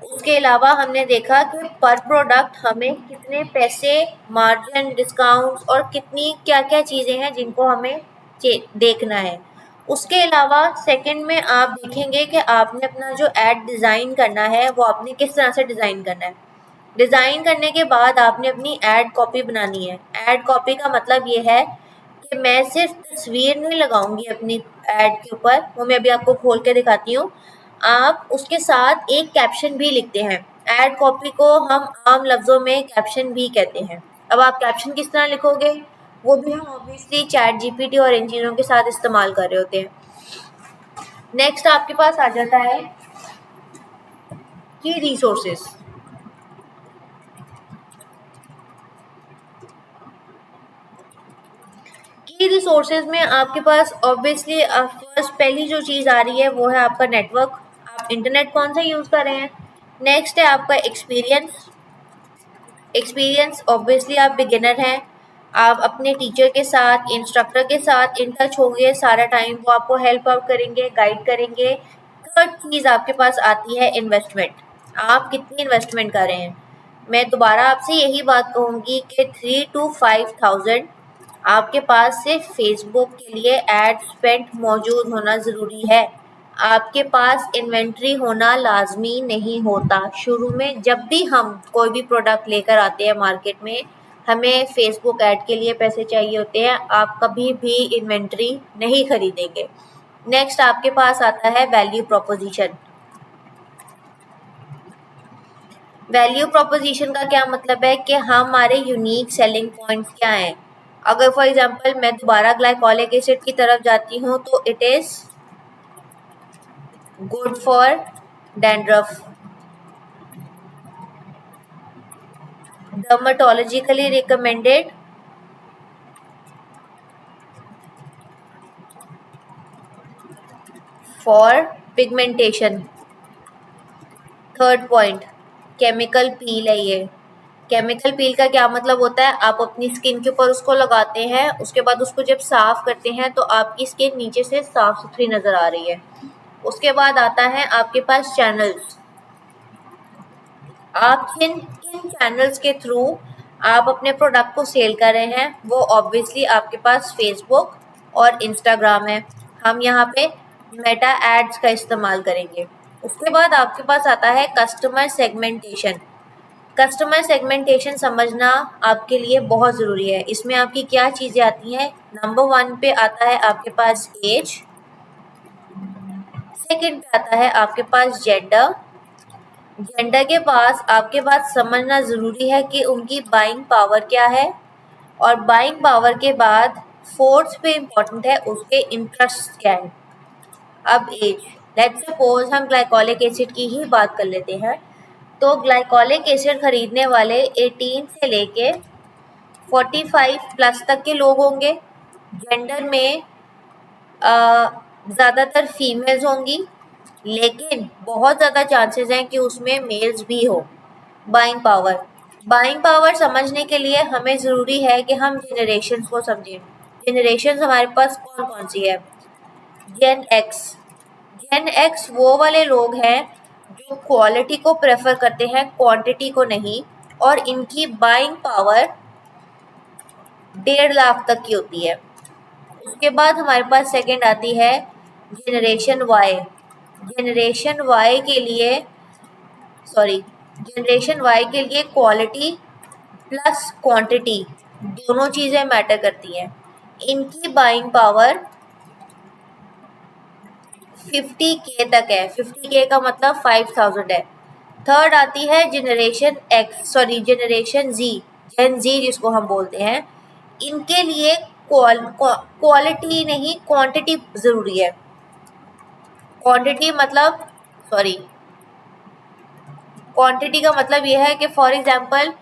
A: उसके अलावा हमने देखा कि पर प्रोडक्ट हमें कितने पैसे मार्जिन डिस्काउंट्स और कितनी क्या क्या चीज़ें हैं जिनको हमें देखना है। उसके अलावा सेकंड में आप देखेंगे कि आपने अपना जो एड डिज़ाइन करना है वो आपने किस तरह से डिज़ाइन करना है। डिज़ाइन करने के बाद आपने अपनी एड कॉपी बनानी है। एड कॉपी का मतलब ये है कि मैं सिर्फ तस्वीर नहीं लगाऊंगी अपनी एड के ऊपर, वो मैं अभी आपको खोल के दिखाती हूँ। आप उसके साथ एक कैप्शन भी लिखते हैं। एड कॉपी को हम आम लफ्ज़ों में कैप्शन भी कहते हैं। अब आप कैप्शन किस तरह लिखोगे वो भी हम ऑब्वियसली चैट जीपीटी और इन चीज़ों के साथ इस्तेमाल कर रहे होते हैं। नेक्स्ट आपके पास आ जाता है की रिसोर्सेज। की रिसोर्सेज में आपके पास ऑब्वियसली फर्स्ट पहली जो चीज़ आ रही है वो है आपका नेटवर्क। आप इंटरनेट कौन सा यूज़ कर रहे हैं। नेक्स्ट है आपका एक्सपीरियंस। एक्सपीरियंस ऑब्वियसली आप बिगिनर हैं, आप अपने टीचर के साथ इंस्ट्रक्टर के साथ इन टच होंगे सारा टाइम, वो आपको हेल्प आउट करेंगे, गाइड करेंगे। थर्ड चीज़ आपके पास आती है इन्वेस्टमेंट। आप कितनी इन्वेस्टमेंट कर रहे हैं। मैं दोबारा आपसे यही बात कहूँगी कि 3 to 5,000 आपके पास सिर्फ फेसबुक के लिए एड स्पेंड मौजूद होना ज़रूरी है। आपके पास इन्वेंट्री होना लाजमी नहीं होता। शुरू में जब भी हम कोई भी प्रोडक्ट लेकर आते हैं मार्केट में, हमें फेसबुक ऐड के लिए पैसे चाहिए होते हैं, आप कभी भी इन्वेंट्री नहीं खरीदेंगे। नेक्स्ट आपके पास आता है वैल्यू प्रोपोजिशन। वैल्यू प्रोपोजिशन का क्या मतलब है कि हमारे यूनिक सेलिंग पॉइंट्स क्या हैं। अगर फॉर एग्जांपल मैं दोबारा ग्लाइकोलिक एसिड की तरफ जाती हूँ तो it is good for dandruff, dermatologically recommended for pigmentation। Third point chemical peel है। ये केमिकल पील का क्या मतलब होता है? आप अपनी स्किन के ऊपर उसको लगाते हैं, उसके बाद उसको जब साफ करते हैं तो आपकी स्किन नीचे से साफ सुथरी नज़र आ रही है। उसके बाद आता है आपके पास चैनल्स। आप किन किन चैनल्स के थ्रू आप अपने प्रोडक्ट को सेल कर रहे हैं, वो ऑब्वियसली आपके पास फेसबुक और इंस्टाग्राम है। हम यहाँ पे मेटा एड्स का इस्तेमाल करेंगे। उसके बाद आपके पास आता है कस्टमर सेगमेंटेशन। कस्टमर सेगमेंटेशन समझना आपके लिए बहुत ज़रूरी है। इसमें आपकी क्या चीज़ें आती हैं? नंबर 1 पे आता है आपके पास एज, सेकंड पे आता है आपके पास जेंडर, जेंडर के पास आपके पास समझना ज़रूरी है कि उनकी बाइंग पावर क्या है, और बाइंग पावर के बाद फोर्थ पे इम्पॉर्टेंट है उसके इंटरेस्ट क्या है। अब एज, लेट्स सपोज हम ग्लाइकोलिक एसिड की ही बात कर लेते हैं, तो ग्लाइकोलिक एसिड खरीदने वाले 18 से लेके 45 प्लस तक के लोग होंगे। जेंडर में ज़्यादातर फीमेल्स होंगी, लेकिन बहुत ज़्यादा चांसेस हैं कि उसमें मेल्स भी हो। बाइंग पावर, बाइंग पावर समझने के लिए हमें ज़रूरी है कि हम जनरेशन को समझें। जनरेशन हमारे पास कौन कौन सी है? जेन एक्स, जेन एक्स वो वाले लोग हैं जो क्वालिटी को प्रेफर करते हैं, क्वांटिटी को नहीं, और इनकी बाइंग पावर 1.5 लाख तक की होती है। उसके बाद हमारे पास सेकंड आती है जनरेशन वाई। जनरेशन वाई के लिए जनरेशन वाई के लिए क्वालिटी प्लस क्वांटिटी दोनों चीज़ें मैटर करती हैं। इनकी बाइंग पावर 50K तक है। 50K का मतलब 5000 है। थर्ड आती है जनरेशन जी, जेन जी जिसको हम बोलते हैं। इनके लिए क्वालिटी नहीं क्वांटिटी ज़रूरी है। क्वांटिटी मतलब क्वांटिटी का मतलब ये है कि फॉर एग्जांपल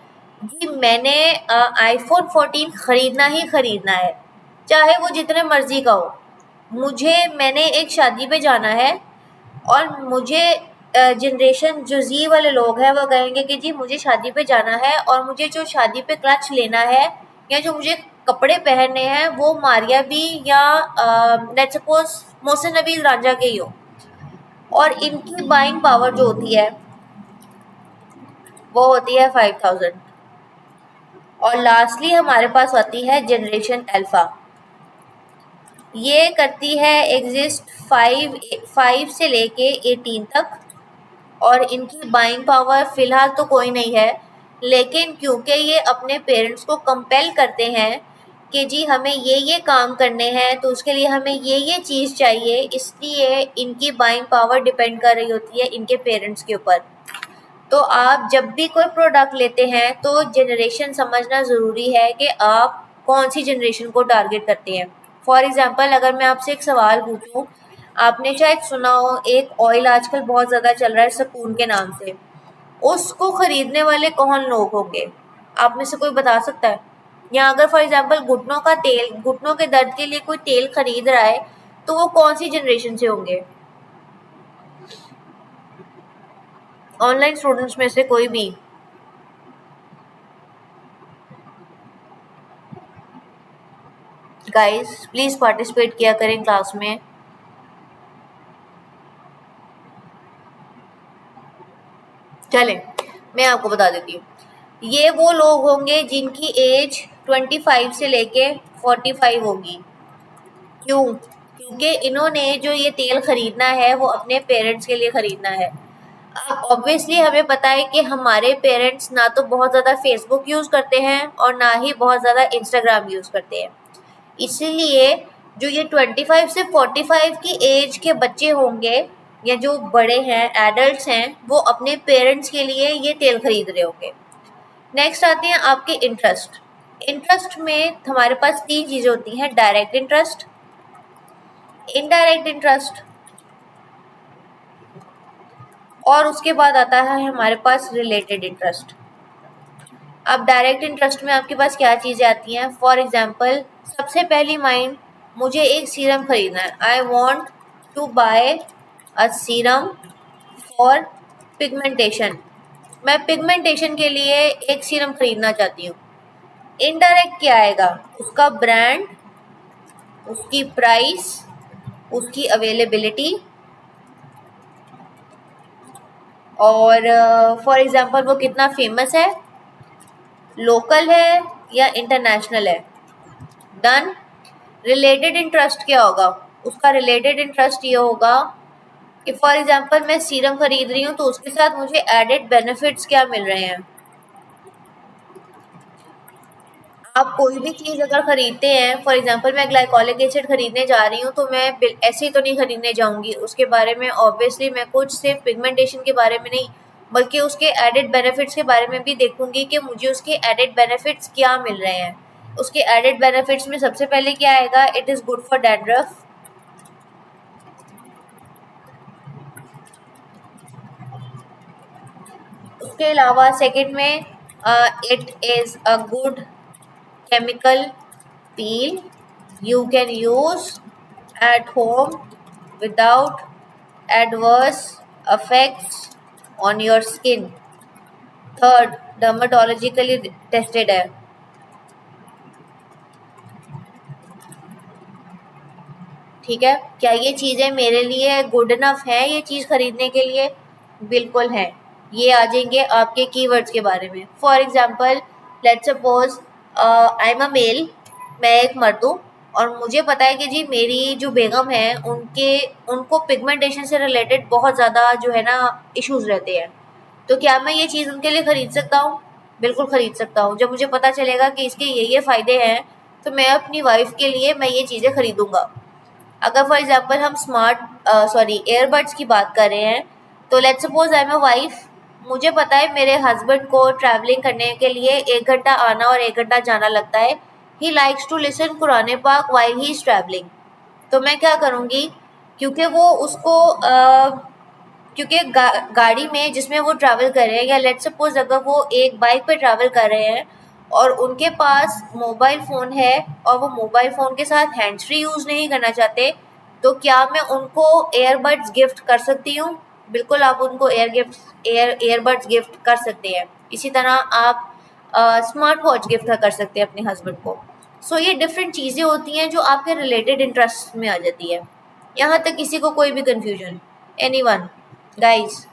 A: जी मैंने आईफोन 14 ख़रीदना ही ख़रीदना है, चाहे वो जितने मर्ज़ी का हो। मैंने एक शादी पे जाना है और मुझे जनरेशन जो जी वाले लोग हैं वो कहेंगे कि जी मुझे शादी पे जाना है और मुझे जो शादी पे क्लच लेना है या जो मुझे कपड़े पहनने हैं वो मारिया बी या लेट्स सपोज मोहसिन नबी रांझा के ही हो, और इनकी बाइंग पावर जो होती है वो होती है 5000। और लास्टली हमारे पास आती है जनरेशन अल्फा। ये करती है एग्जिस्ट 5 से लेके 18 तक, और इनकी बाइंग पावर फ़िलहाल तो कोई नहीं है, लेकिन क्योंकि ये अपने पेरेंट्स को कंपेल करते हैं कि जी हमें ये काम करने हैं तो उसके लिए हमें ये चीज़ चाहिए, इसलिए इनकी बाइंग पावर डिपेंड कर रही होती है इनके पेरेंट्स के ऊपर। तो आप जब भी कोई प्रोडक्ट लेते हैं तो जनरेशन समझना ज़रूरी है कि आप कौन सी जनरेशन को टारगेट करते हैं। फॉर एग्ज़ाम्पल अगर मैं आपसे एक सवाल पूछूं, आपने शायद सुना हो एक ऑयल आजकल बहुत ज़्यादा चल रहा है सुकून के नाम से, उसको ख़रीदने वाले कौन लोग होंगे? आप में से कोई बता सकता है? या अगर फॉर एग्ज़ाम्पल घुटनों के दर्द के लिए कोई तेल खरीद रहा है तो वो कौन सी जनरेशन से होंगे? ऑनलाइन स्टूडेंट्स में से कोई भी? गाइस प्लीज़ पार्टिसिपेट किया करें क्लास में। चलें, मैं आपको बता देती हूँ। ये वो लोग होंगे जिनकी एज 25 से लेके 45 होगी। क्यों? क्योंकि इन्होंने जो ये तेल खरीदना है वो अपने पेरेंट्स के लिए खरीदना है। अब ऑब्वियसली हमें पता है कि हमारे पेरेंट्स ना तो बहुत ज़्यादा फेसबुक यूज़ करते हैं और ना ही बहुत ज़्यादा इंस्टाग्राम यूज़ करते हैं। इसीलिए जो ये 25 से 45 की एज के बच्चे होंगे या जो बड़े हैं, एडल्ट्स हैं, वो अपने पेरेंट्स के लिए ये तेल खरीद रहे होंगे। नेक्स्ट आते हैं आपके इंटरेस्ट। इंटरेस्ट में हमारे पास 3 चीज़ें होती हैं: डायरेक्ट इंटरेस्ट, इनडायरेक्ट इंटरेस्ट, और उसके बाद आता है हमारे पास रिलेटेड इंटरेस्ट। अब डायरेक्ट इंटरेस्ट में आपके पास क्या चीज़ें आती हैं? फॉर एग्जांपल सबसे पहली माइंड, मुझे एक सीरम खरीदना है। I want to buy a serum for pigmentation. मैं पिगमेंटेशन के लिए एक सीरम खरीदना चाहती हूँ। इनडायरेक्ट क्या आएगा? उसका ब्रांड, उसकी प्राइस, उसकी अवेलेबिलिटी और फॉर एग्जांपल वो कितना फेमस है, लोकल है या इंटरनेशनल है। डन। रिलेटेड इंटरेस्ट क्या होगा, उसका रिलेटेड इंटरेस्ट ये होगा कि फॉर एग्जांपल मैं सीरम खरीद रही हूँ तो उसके साथ मुझे एडेड बेनिफिट्स क्या मिल रहे हैं। आप कोई भी चीज़ अगर खरीदते हैं, फॉर एग्जांपल मैं ग्लाइकोलिक एसिड खरीदने जा रही हूँ, तो मैं ऐसे ही तो नहीं खरीदने जाऊंगी, उसके बारे में ऑब्वियसली मैं कुछ सिर्फ पिगमेंटेशन के बारे में नहीं बल्कि उसके एडेड बेनिफिट्स के बारे में भी देखूंगी कि मुझे उसके एडेड बेनिफिट्स क्या मिल रहे हैं। उसके एडेड बेनिफिट्स में सबसे पहले क्या आएगा, it is good for dandruff. उसके अलावा सेकंड में it is a good chemical peel you can use at home without adverse effects on your skin. Third, dermatologically tested है। ठीक है, क्या ये चीज़ें मेरे लिए गुड इनफ है ये चीज़ खरीदने के लिए? बिल्कुल है। ये आ जाएंगे आपके कीवर्ड्स के बारे में। For example let's suppose I am a male, मैं एक मर्द हूँ और मुझे पता है कि जी मेरी जो बेगम है उनको पिगमेंटेशन से रिलेटेड बहुत ज़्यादा जो है ना इश्यूज रहते हैं। तो क्या मैं ये चीज़ उनके लिए खरीद सकता हूँ? बिल्कुल खरीद सकता हूँ। जब मुझे पता चलेगा कि इसके ये फ़ायदे हैं तो मैं अपनी वाइफ के लिए मैं ये चीज़ें खरीदूंगा। अगर फॉर एग्जांपल हम ईयरबड्स की बात कर रहे हैं, तो let's suppose I am a wife, मुझे पता है मेरे हस्बैंड को ट्रैवलिंग करने के लिए 1 घंटा आना और 1 घंटा जाना लगता है। He likes to listen Quran पाक वाइल ही इज ट्रैवलिंग। तो मैं क्या करूँगी, क्योंकि वो उसको क्योंकि गाड़ी में जिसमें वो ट्रैवल कर रहे हैं, या लेट्स सपोज अगर वो एक बाइक पे ट्रैवल कर रहे हैं और उनके पास मोबाइल फ़ोन है और वो मोबाइल फ़ोन के साथ हैंड्स फ्री यूज़ नहीं करना चाहते, तो क्या मैं उनको एयरबड्स गिफ्ट कर सकती हूँ? बिल्कुल, आप उनको एयरबड्स गिफ्ट कर सकते हैं। इसी तरह आप स्मार्ट वॉच गिफ्ट कर सकते हैं अपने हस्बैंड को। सो ये डिफरेंट चीज़ें होती हैं जो आपके रिलेटेड इंटरेस्ट में आ जाती है। यहाँ तक किसी को कोई भी confusion? Anyone guys?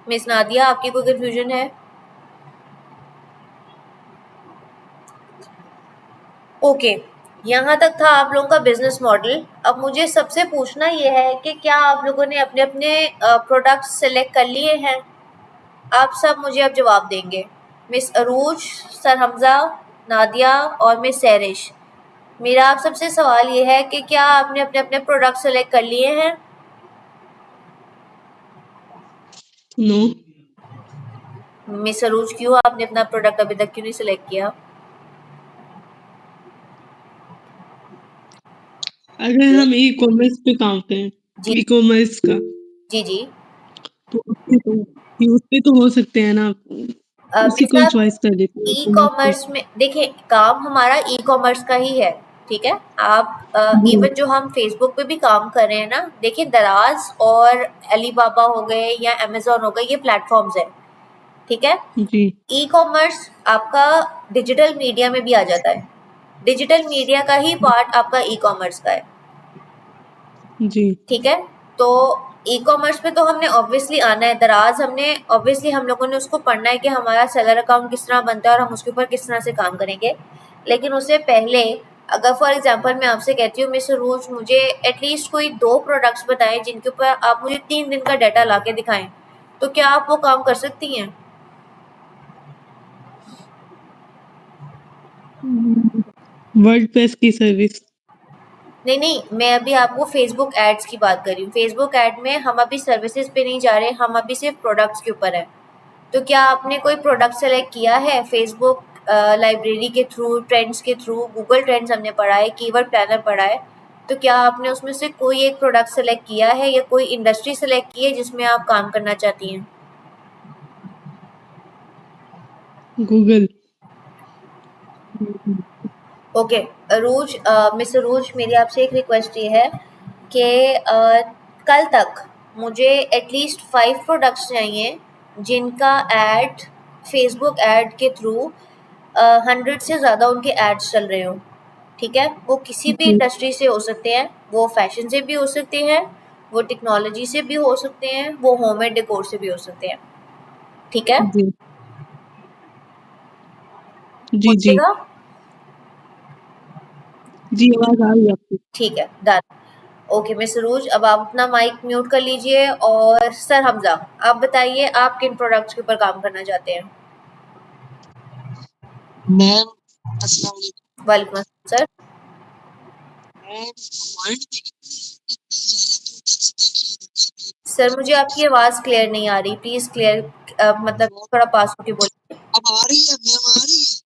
A: Miss Nadia, आपकी कोई कन्फ्यूजन है? ओके, यहाँ तक था आप लोगों का बिजनेस मॉडल। अब मुझे सबसे पूछना ये है कि क्या आप लोगों ने अपने अपने प्रोडक्ट्स सेलेक्ट कर लिए हैं? आप सब मुझे अब जवाब देंगे। मिस अरूज, सर हमजा, नादिया और मिस सैरिश। मेरा आप सबसे सवाल ये है कि क्या आपने अपने अपने प्रोडक्ट सेलेक्ट कर लिए हैं?
B: नो।
A: मिस अरूज, क्यों आपने अपना प्रोडक्ट अभी तक क्यों नहीं सिलेक्ट किया?
B: अगर हम ई कॉमर्स पे काम करें,
A: जी
B: ई कॉमर्स का,
A: जी जी।
B: तो उस पे तो हो सकते हैं ना, उसी को
A: बेशक
B: चॉइस कर लेते हैं ई
A: ई
B: कॉमर्स पे।
A: कॉमर्स में देखिए, काम हमारा ई कॉमर्स का ही है। ठीक है, आप
B: जी
A: इवन जो हम फेसबुक पे भी काम कर रहे हैं ना, देखिए दराज और अलीबाबा हो गए या अमेजोन हो गए, ये प्लेटफॉर्म्स है। ठीक है,
B: जी
A: ई कॉमर्स आपका डिजिटल मीडिया में भी आ जाता है। डिजिटल मीडिया का ही पार्ट आपका ई कॉमर्स का है।
B: जी
A: ठीक है, तो ई कॉमर्स पे तो हमने ऑब्वियसली आना है। दराज हमने ऑब्वियसली हम लोगों ने उसको पढ़ना है कि हमारा सेलर अकाउंट किस तरह बनता है और हम उसके ऊपर किस तरह से काम करेंगे। लेकिन उससे पहले अगर फॉर एग्जांपल मैं आपसे कहती हूँ मिस रोज, मुझे एटलीस्ट कोई 2 प्रोडक्ट्स बताएं जिनके ऊपर आप मुझे 3 दिन का डाटा ला के दिखाएं, तो क्या आप वो काम कर सकती हैं?
B: वर्डप्रेस की सर्विस।
A: नहीं नहीं, मैं अभी आपको फेसबुक एड्स की बात कर रही हूँ। फेसबुक ऐड में हम अभी सर्विसेज पे नहीं जा रहे, हम अभी सिर्फ प्रोडक्ट्स के ऊपर है। तो क्या आपने कोई प्रोडक्ट सेलेक्ट किया है फेसबुक लाइब्रेरी के थ्रू, ट्रेंड्स के थ्रू? गूगल ट्रेंड्स हमने पढ़ा है, कीवर्ड प्लानर पढ़ा है। तो क्या आपने उसमें से कोई एक प्रोडक्ट सेलेक्ट किया है या कोई इंडस्ट्री सेलेक्ट की है जिसमें आप काम करना चाहती हैं?
B: गूगल।
A: ओके अरूज, मिस अरूज, मेरी आपसे एक रिक्वेस्ट ये है कि कल तक मुझे एटलीस्ट 5 प्रोडक्ट्स चाहिए जिनका ऐड फेसबुक ऐड के थ्रू 100 से ज़्यादा उनके एड्स चल रहे हो। ठीक है? वो किसी भी
B: जी
A: इंडस्ट्री से हो सकते हैं, वो फैशन से भी हो सकते हैं, वो टेक्नोलॉजी से भी हो सकते हैं, वो होममेड डेकोर से भी हो सकते हैं। ठीक है?
B: जी जी जी
A: पूछिएगा।
B: जी, आवाज आ रही है आपकी।
A: ठीक है, डन। ओके मिस सरूज, अब आप अपना माइक म्यूट कर लीजिए। और सर हमजा, आप बताइए आप किन प्रोडक्ट्स के ऊपर काम करना चाहते हैं?
B: मैम अस्सलाम वालेकुम।
A: वालेकुम अस्सलाम सर।
B: मैम वर्ल्ड में इतनी ज्यादा प्रोडक्ट्स देखिए।
A: सर मुझे आपकी आवाज़ क्लियर नहीं आ रही, प्लीज़ क्लियर मतलब थोड़ा पास होके बोलिए।
B: अब आ रही है मैम, आ रही है।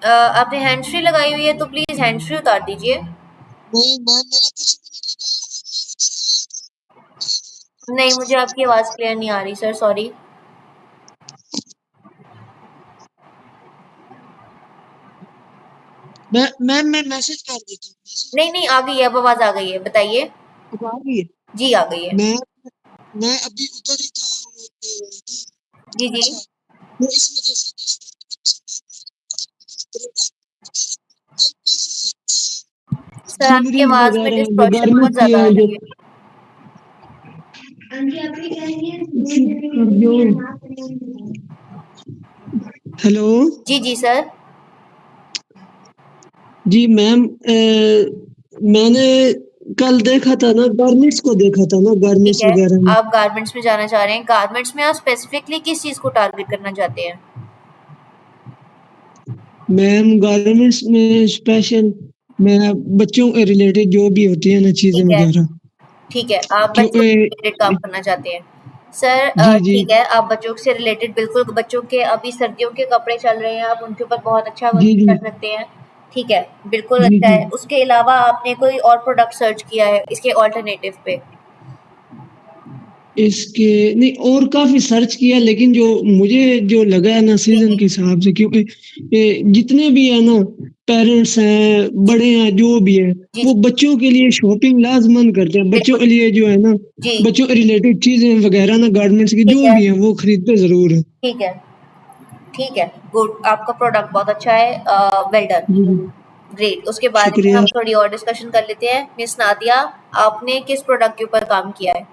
A: आपने हैंड फ्री लगाई हुई है तो प्लीज़ हैंड फ्री उतार दीजिए।
B: नहीं मैम, मैंने कुछ भी नहीं लगाया
A: नहीं, मुझे आपकी आवाज़ क्लियर नहीं आ रही सर, सॉरी।
B: हुआ। मैम मैं मैसेज कर देता हूँ, मैसेज
A: नहीं,
B: कर
A: नहीं, आ गई है, अब आवाज़ आ गई है, बताइए।
B: अब आ रही है।
A: जी, आ गई है।
B: मैं मैं अभी उधर ही था
A: जी, जी।
B: अच्छा, तो इस वजह से
A: सर आपकी
B: ज्वेलरीज
A: आवाज़ में
B: वगैरह जो
A: डिस्टॉर्शन बहुत
B: गारमेंट्स की
A: ज़्यादा आ
B: हैं जो
A: रही है।
B: जो हेलो।
A: जी, जी सर।
B: जी मैम, मैंने कल देखा था ना, गारमेंट्स को देखा था ना,
A: ठीक
B: गारमेंट्स
A: है,
B: वगैरह में।
A: आप गारमेंट्स में जाना चाह रहे हैं। गारमेंट्स में आप स्पेसिफिकली किस चीज़ को टारगेट करना चाहते हैं?
B: मैम गारमेंट्स में स्पेशल मैं बच्चों के रिलेटेड जो भी होती है ना चीजें
A: ठीक है,
B: वगैरह।
A: ठीक है, आप
B: क्यों
A: बच्चों से रिलेटेड काम करना चाहते हैं। सर
B: जी जी
A: ठीक है, आप बच्चों से रिलेटेड बिल्कुल बच्चों के अभी सर्दियों के कपड़े चल रहे हैं, आप उनके ऊपर बहुत अच्छा वर्क
B: जी जी
A: कर सकते हैं। ठीक है, बिल्कुल
B: जी
A: अच्छा
B: जी।
A: है। उसके अलावा आपने कोई और प्रोडक्ट सर्च किया है इसके ऑल्टरनेटिव पे?
B: इसके नहीं, और काफी सर्च किया, लेकिन जो मुझे जो लगा है ना
A: जी,
B: सीजन
A: जी।
B: के हिसाब से, क्योंकि जितने भी है ना पेरेंट्स हैं,
A: जी,
B: बड़े हैं, जो भी है,
A: जी,
B: वो
A: जी,
B: बच्चों के लिए शॉपिंग लाजमन करते हैं। बच्चों
A: बिल्कुल।
B: के लिए जो है ना,
A: जी,
B: बच्चों के रिलेटेड चीजें वगैरह ना, गारमेंट्स की
A: ठीक
B: जो
A: है,
B: भी है वो खरीदते जरूर है।
A: ठीक है, ठीक है, गुड। आपका प्रोडक्ट बहुत अच्छा है, वेल डन।
B: जी जी,
A: ग्रेट। उसके बारे में
B: शुक्रिया।
A: हम थोड़ी और डिस्कशन कर लेते हैं। मिस नादिया, आपने किस प्रोडक्ट के ऊपर काम किया है?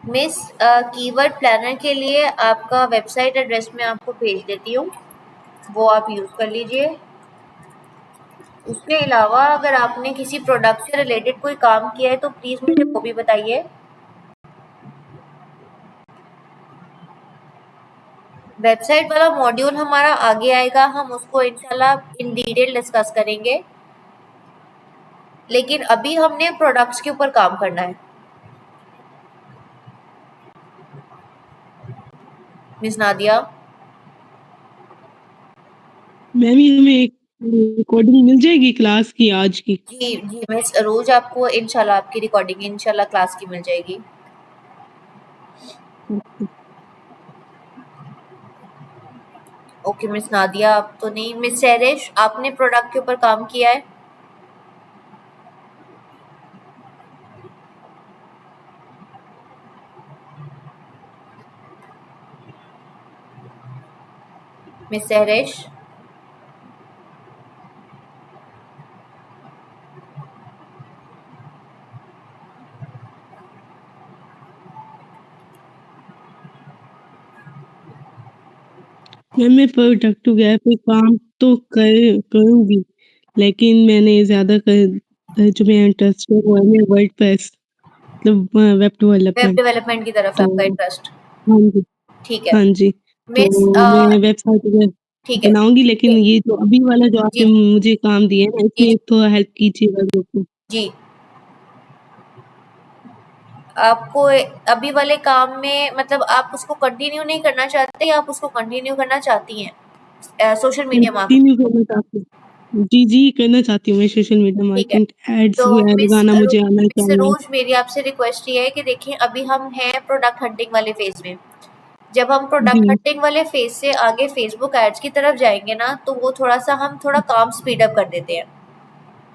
A: मिस कीवर्ड प्लानर के लिए आपका वेबसाइट एड्रेस मैं आपको भेज देती हूँ, वो आप यूज़ कर लीजिए। उसके अलावा अगर आपने किसी प्रोडक्ट से रिलेटेड कोई काम किया है तो प्लीज़ मुझे वो भी बताइए। वेबसाइट वाला मॉड्यूल हमारा आगे आएगा, हम उसको इंशाल्लाह इन डिटेल डिस्कस करेंगे, लेकिन अभी हमने प्रोडक्ट्स के ऊपर काम करना है। मिस नादिया।
B: मैम ये हमें एक रिकॉर्डिंग मिल जाएगी क्लास की आज की?
A: जी, जी मिस, रोज़ आपको इंशाल्लाह आपकी रिकॉर्डिंग इंशाल्लाह क्लास की मिल जाएगी। ओके मिस नादिया, आप तो नहीं। मिस सैरिश, आपने प्रोडक्ट के ऊपर काम किया है? मिस सैरिश।
B: मैम मैं प्रोडक्ट वगैरह पे काम तो करूँगी, लेकिन मैंने ज़्यादा जो मेरा इंटरेस्ट है वो है मेरा वर्डप्रेस, मतलब वेब
A: वेब
B: डेवलपमेंट।
A: डेवलपमेंट की तरफ है
B: तो
A: आपका इंटरेस्ट?
B: हाँ जी,
A: ठीक है।
B: हाँ जी। तो
A: मिस
B: मैं वेबसाइट वगैरह
A: ठीक है।
B: बनाऊँगी, लेकिन ये जो अभी वाला जो
A: जी,
B: आपने मुझे काम दिया है ना,
A: जी,
B: इसमें थोड़ा हेल्प कीजिएगा मेरे को।
A: जी। आपको अभी वाले काम में मतलब आप उसको कंटिन्यू नहीं करना चाहते या आप उसको कंटिन्यू करना चाहती हैं? Social media marketing.
B: कंटिन्यू करना चाहती हूँ। जी, जी, करना चाहती हूँ मैं सोशल मीडिया
A: ठीक है।
B: मार्केटिंग, एड्स
A: तो
B: वगैरह लगाना मुझे आना
A: मिस
B: चाहिए।
A: रोज़, मेरी आपसे रिक्वेस्ट ये है कि देखिए अभी हम हैं प्रोडक्ट हंटिंग वाले फ़ेज़ में। जब हम प्रोडक्ट
B: जी,
A: हंटिंग वाले फ़ेज़ से आगे फ़ेसबुक एड्स की तरफ जाएँगे ना, तो वो थोड़ा-सा हम थोड़ा काम स्पीड अप कर देते हैं।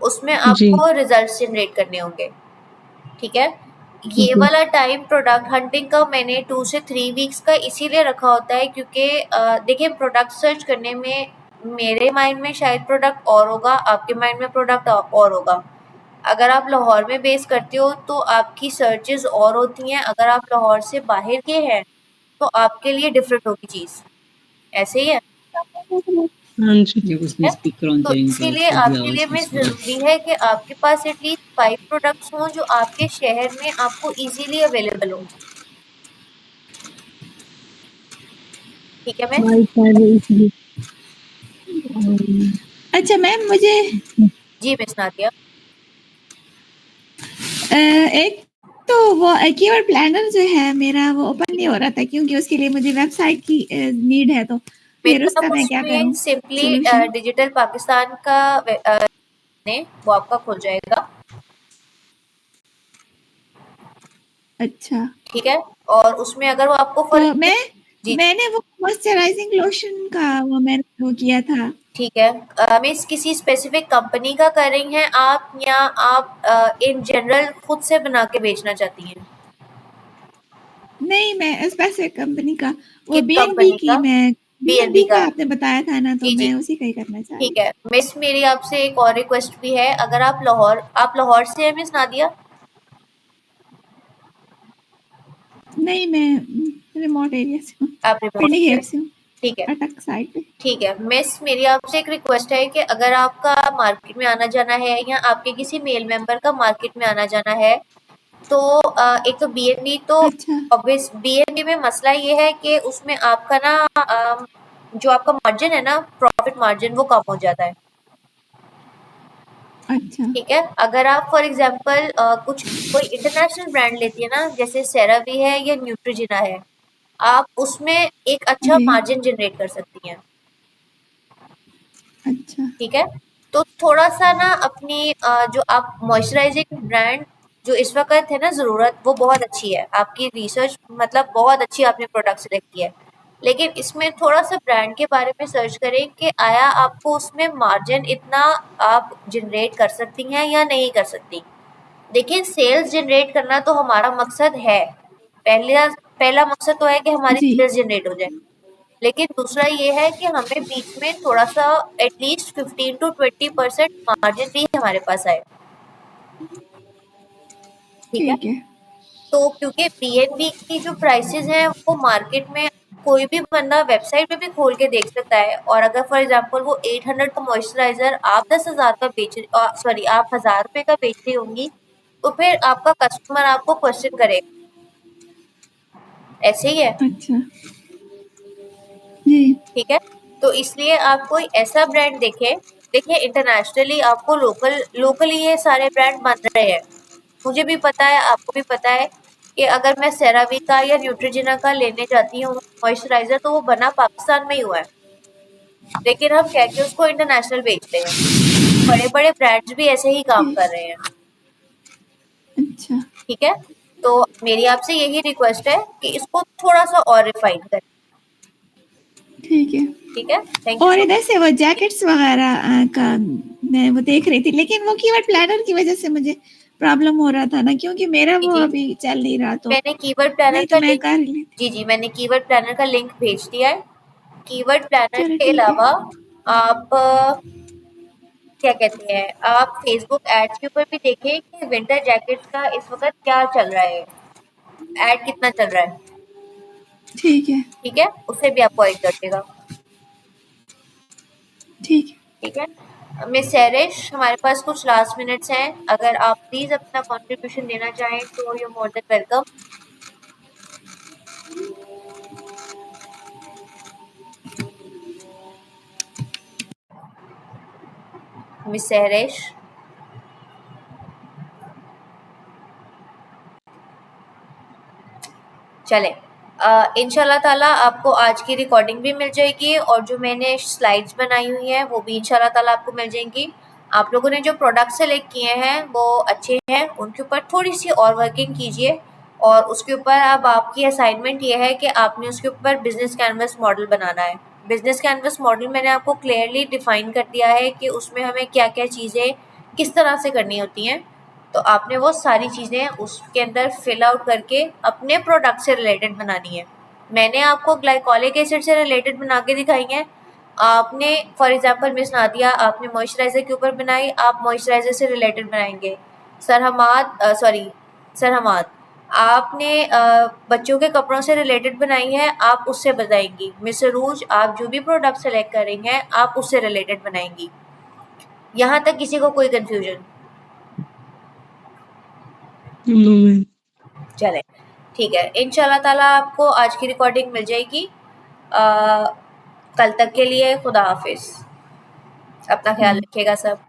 A: उसमें
B: जी,
A: आपको रिज़ल्ट्स जनरेट करने होंगे। ठीक है। ये
B: ओके।
A: वाला टाइम प्रोडक्ट हंटिंग का मैंने 2 से 3 वीक्स का इसीलिए रखा होता है क्योंकि देखिए प्रोडक्ट सर्च करने में मेरे माइंड में शायद प्रोडक्ट और होगा, आपके माइंड में प्रोडक्ट और होगा। अगर आप लाहौर में बेस करते हो तो आपकी सर्चेज़ और होती हैं, अगर आप लाहौर से बाहर के हैं तो आपके लिए डिफरेंट होगी चीज़, ऐसे ही है।
B: हाँ जी।
C: जब उसने
A: है?
C: स्पीकर ऑन
A: तो
C: करेंगे तो
A: इसीलिए
C: तभी
A: आपके लिए
C: आवाज
A: मैं
C: सुनाई।
A: ज़रूरी है कि आपके पास एटलीस्ट 5 प्रोडक्ट्स हों जो आपके शहर में आपको ईज़िली अवेलेबल हों। ठीक है मिस?
B: माय प्राइवेसी अम,
C: अच्छा मैम मुझे
A: जी मिस नादिया।
C: एक तो वो कीवर्ड प्लानर जो है मेरा वो ओपन नहीं हो रहा था क्योंकि उसके लिए मुझे वेबसाइट की नीड है, तो फिर
A: मतलब
C: उसका मैं क्या
A: उसमें
C: करूँ
A: सिंपली
C: सॉल्यूशन?
A: डिजिटल पाकिस्तान का वो आपका खुल जाएगा।
C: अच्छा।
A: ठीक है? और उसमें अगर वो आपको
C: तो
A: जी, जी।
C: मैंने वो मॉइस्चराइजिंग लोशन का मैंने वो किया था।
A: ठीक है। मिस किसी स्पेसिफिक कंपनी का कर रही हैं आप या आप इन जनरल खुद से बना के बेचना चाहती हैं?
C: नहीं, मैं स्पेसिफिक कंपनी का, वो
A: किस
C: बीएनबी
A: कंपनी
C: की
A: का?
C: मैं
A: बीएनबी
C: बीएनबी
A: का।
C: का आपने बताया था ना, तो
A: जी, जी।
C: मैं उसी का ही करना चाह रही
A: ठीक है। मिस मेरी आपसे एक और रिक्वेस्ट भी है, अगर आप लाहौर से हैं मिस नादिया?
C: नहीं, मैं रिमोट एरिया से हूँ,
A: आप रिमोट
C: पिंडी
A: से
C: गेट
A: हैं।
C: से हूँ,
A: ठीक है।
C: अटक साइड पे।
A: ठीक है। मिस मेरी आपसे एक रिक्वेस्ट है कि अगर आपका मार्केट में आना-जाना है या आपके किसी मेल मेंबर का मार्केट में आना-जाना है, तो एक तो बीएनबी तो
C: अच्छा,
A: ऑब्वियस बीएनबी में मसला ये है कि उसमें आपका ना जो आपका मार्जिन है ना, प्रॉफिट मार्जिन वो कम हो जाता है।
C: अच्छा,
A: ठीक है? अगर आप फॉर एग्ज़ाम्पल कुछ कोई इंटरनेशनल ब्रांड लेती है ना, जैसे सेरावी है या न्यूट्रोजिना है, आप उसमें एक अच्छा
C: जी,
A: मार्जिन जनरेट कर सकती हैं।
C: अच्छा,
A: ठीक है? तो थोड़ा-सा ना अपनी जो आप मॉइस्चराइज़िंग ब्रांड जो इस वक़्त है ना ज़रूरत, वो बहुत अच्छी है। आपकी रिसर्च मतलब बहुत अच्छी आपने प्रोडक्ट सेलेक्ट किया है। लेकिन इसमें थोड़ा-सा ब्रांड के बारे में सर्च करें कि आया आपको उसमें मार्जिन इतना आप जनरेट कर सकती हैं या नहीं कर सकती। देखिए सेल्स जनरेट करना तो हमारा मकसद है। पहला पहला मकसद तो है कि हमारी
C: जी,
A: सेल्स जनरेट हो जाए। लेकिन दूसरा ये है कि हमें बीच में थोड़ा-सा एटलीस्ट 15 टू 20% मार्जिन भी हमारे पास आए। ठीक है?
C: ठीक है,
A: तो क्योंकि पीएनबी की जो प्राइसेज़ हैं वो मार्केट में कोई भी बंदा वेबसाइट पे भी खोल के देख सकता है और अगर फॉर एग्ज़ाम्पल वो 800 का मॉइस्चराइज़र आप 10,000 का सॉरी आप ₹1000 का बेच रही होंगी, तो फिर आपका कस्टमर आपको क्वेश्चन करेगा। ऐसे ही है।
C: अच्छा, जी,
A: ठीक है? तो इसलिए आप कोई ऐसा ब्रांड देखें। देखिए इंटरनेशनली आपको लोकली ये सारे ब्रांड बन रहे हैं। मुझे भी पता है, आपको भी पता है कि अगर मैं सेरावी का या न्यूट्रोजिना का लेने जाती हूँ मॉइस्चराइज़र तो वो बना पाकिस्तान में ही हुआ है। लेकिन हम कह के उसको इंटरनेशनल बेचते हैं। बड़े-बड़े ब्रांड्स भी ऐसे ही काम
C: ठीक,
A: कर रहे हैं।
C: अच्छा,
A: ठीक है? तो मेरी आपसे यही रिक्वेस्ट है कि इसको थोड़ा-सा और रिफाइन करें।
C: ठीक है।
A: ठीक है? थैंक यू
C: और
A: सो
C: इधर से वो
A: मच।
C: जैकेट्स वगैरह का मैं वो देख रही थी, लेकिन वो कीवर्ड प्लानर की वजह से मुझे प्रॉब्लम हो रहा था ना, क्योंकि मेरा
A: जी,
C: वो
A: जी।
C: अभी चल नहीं रहा, तो
A: मैंने कीवर्ड प्लानर
C: नहीं तो
A: का
C: मैं
A: लिंक
C: कर ही लेती।
A: जी, जी, मैंने कीवर्ड प्लानर का लिंक भेज दिया है। कीवर्ड प्लानर
C: चलो
A: के
C: ठीक है,
A: अलावा आप क्या कहते हैं, आप फेसबुक एड्स के ऊपर भी देखिए कि विंटर जैकेट्स का इस वक़्त क्या चल रहा है, एड कितना चल रहा है,
C: ठीक है,
A: ठीक है? उसे भी आप पॉइंट करिएगा,
C: ठीक है।
A: ठीक है? मिस सैरिश हमारे पास कुछ लास्ट मिनट्स हैं, अगर आप प्लीज़ अपना कंट्रीब्यूशन देना चाहें तो you are more than welcome. Miss सैरिश चलें इंशाल्लाह ताला आपको आज की रिकॉर्डिंग भी मिल जाएगी और जो मैंने स्लाइड्स बनाई हुई हैं वो भी इंशाल्लाह ताला आपको मिल जाएंगी। आप लोगों ने जो प्रोडक्ट सेलेक्ट किए हैं वो अच्छे हैं, उनके ऊपर थोड़ी-सी और वर्किंग कीजिए और उसके ऊपर अब आपकी असाइनमेंट ये है कि आपने उसके ऊपर बिज़नेस कैनवस मॉडल बनाना है। बिज़नेस कैनवस मॉडल मैंने आपको क्लियरली डिफ़ाइन कर दिया है कि उसमें हमें क्या-क्या चीज़ें किस तरह से करनी होती हैं। तो आपने वो सारी चीज़ें उसके अंदर फिल आउट करके अपने प्रोडक्ट से रिलेटेड बनानी है। मैंने आपको ग्लाइकोलिक एसिड से रिलेटेड बना के दिखाई है, आपने फॉर एग्जांपल मिस नादिया आपने मॉइस्चराइज़र के ऊपर बनाई, आप मॉइस्चराइज़र से रिलेटेड बनाएंगे। सरहमाद आपने बच्चों के कपड़ों से रिलेटेड बनाई है, आप उससे बताएंगी। मिस अरूज आप जो भी प्रोडक्ट सेलेक्ट कर रही हैं आप उससे रिलेटेड बनाएंगी। यहाँ तक किसी को कोई कंफ्यूजन?
B: No ma'am.
A: चले ठीक है, इंशाल्लाह ताला आपको आज की रिकॉर्डिंग मिल जाएगी। कल तक के लिए खुदा हाफिज, अपना ख्याल रखिएगा सब।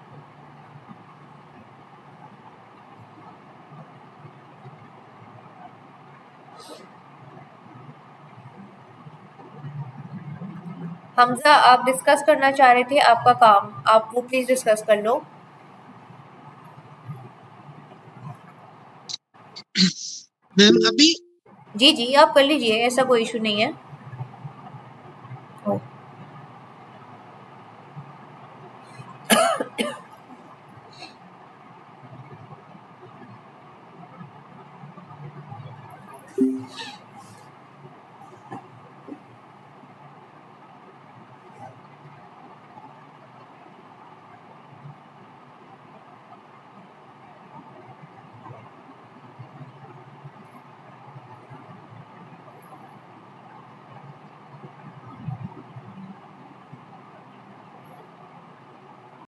A: हमजा आप डिस्कस करना चाह रहे थे आपका काम, आप वो प्लीज डिस्कस कर लो।
D: मैम अभी
A: जी जी आप कर लीजिए, ऐसा कोई इशू नहीं है। ओ।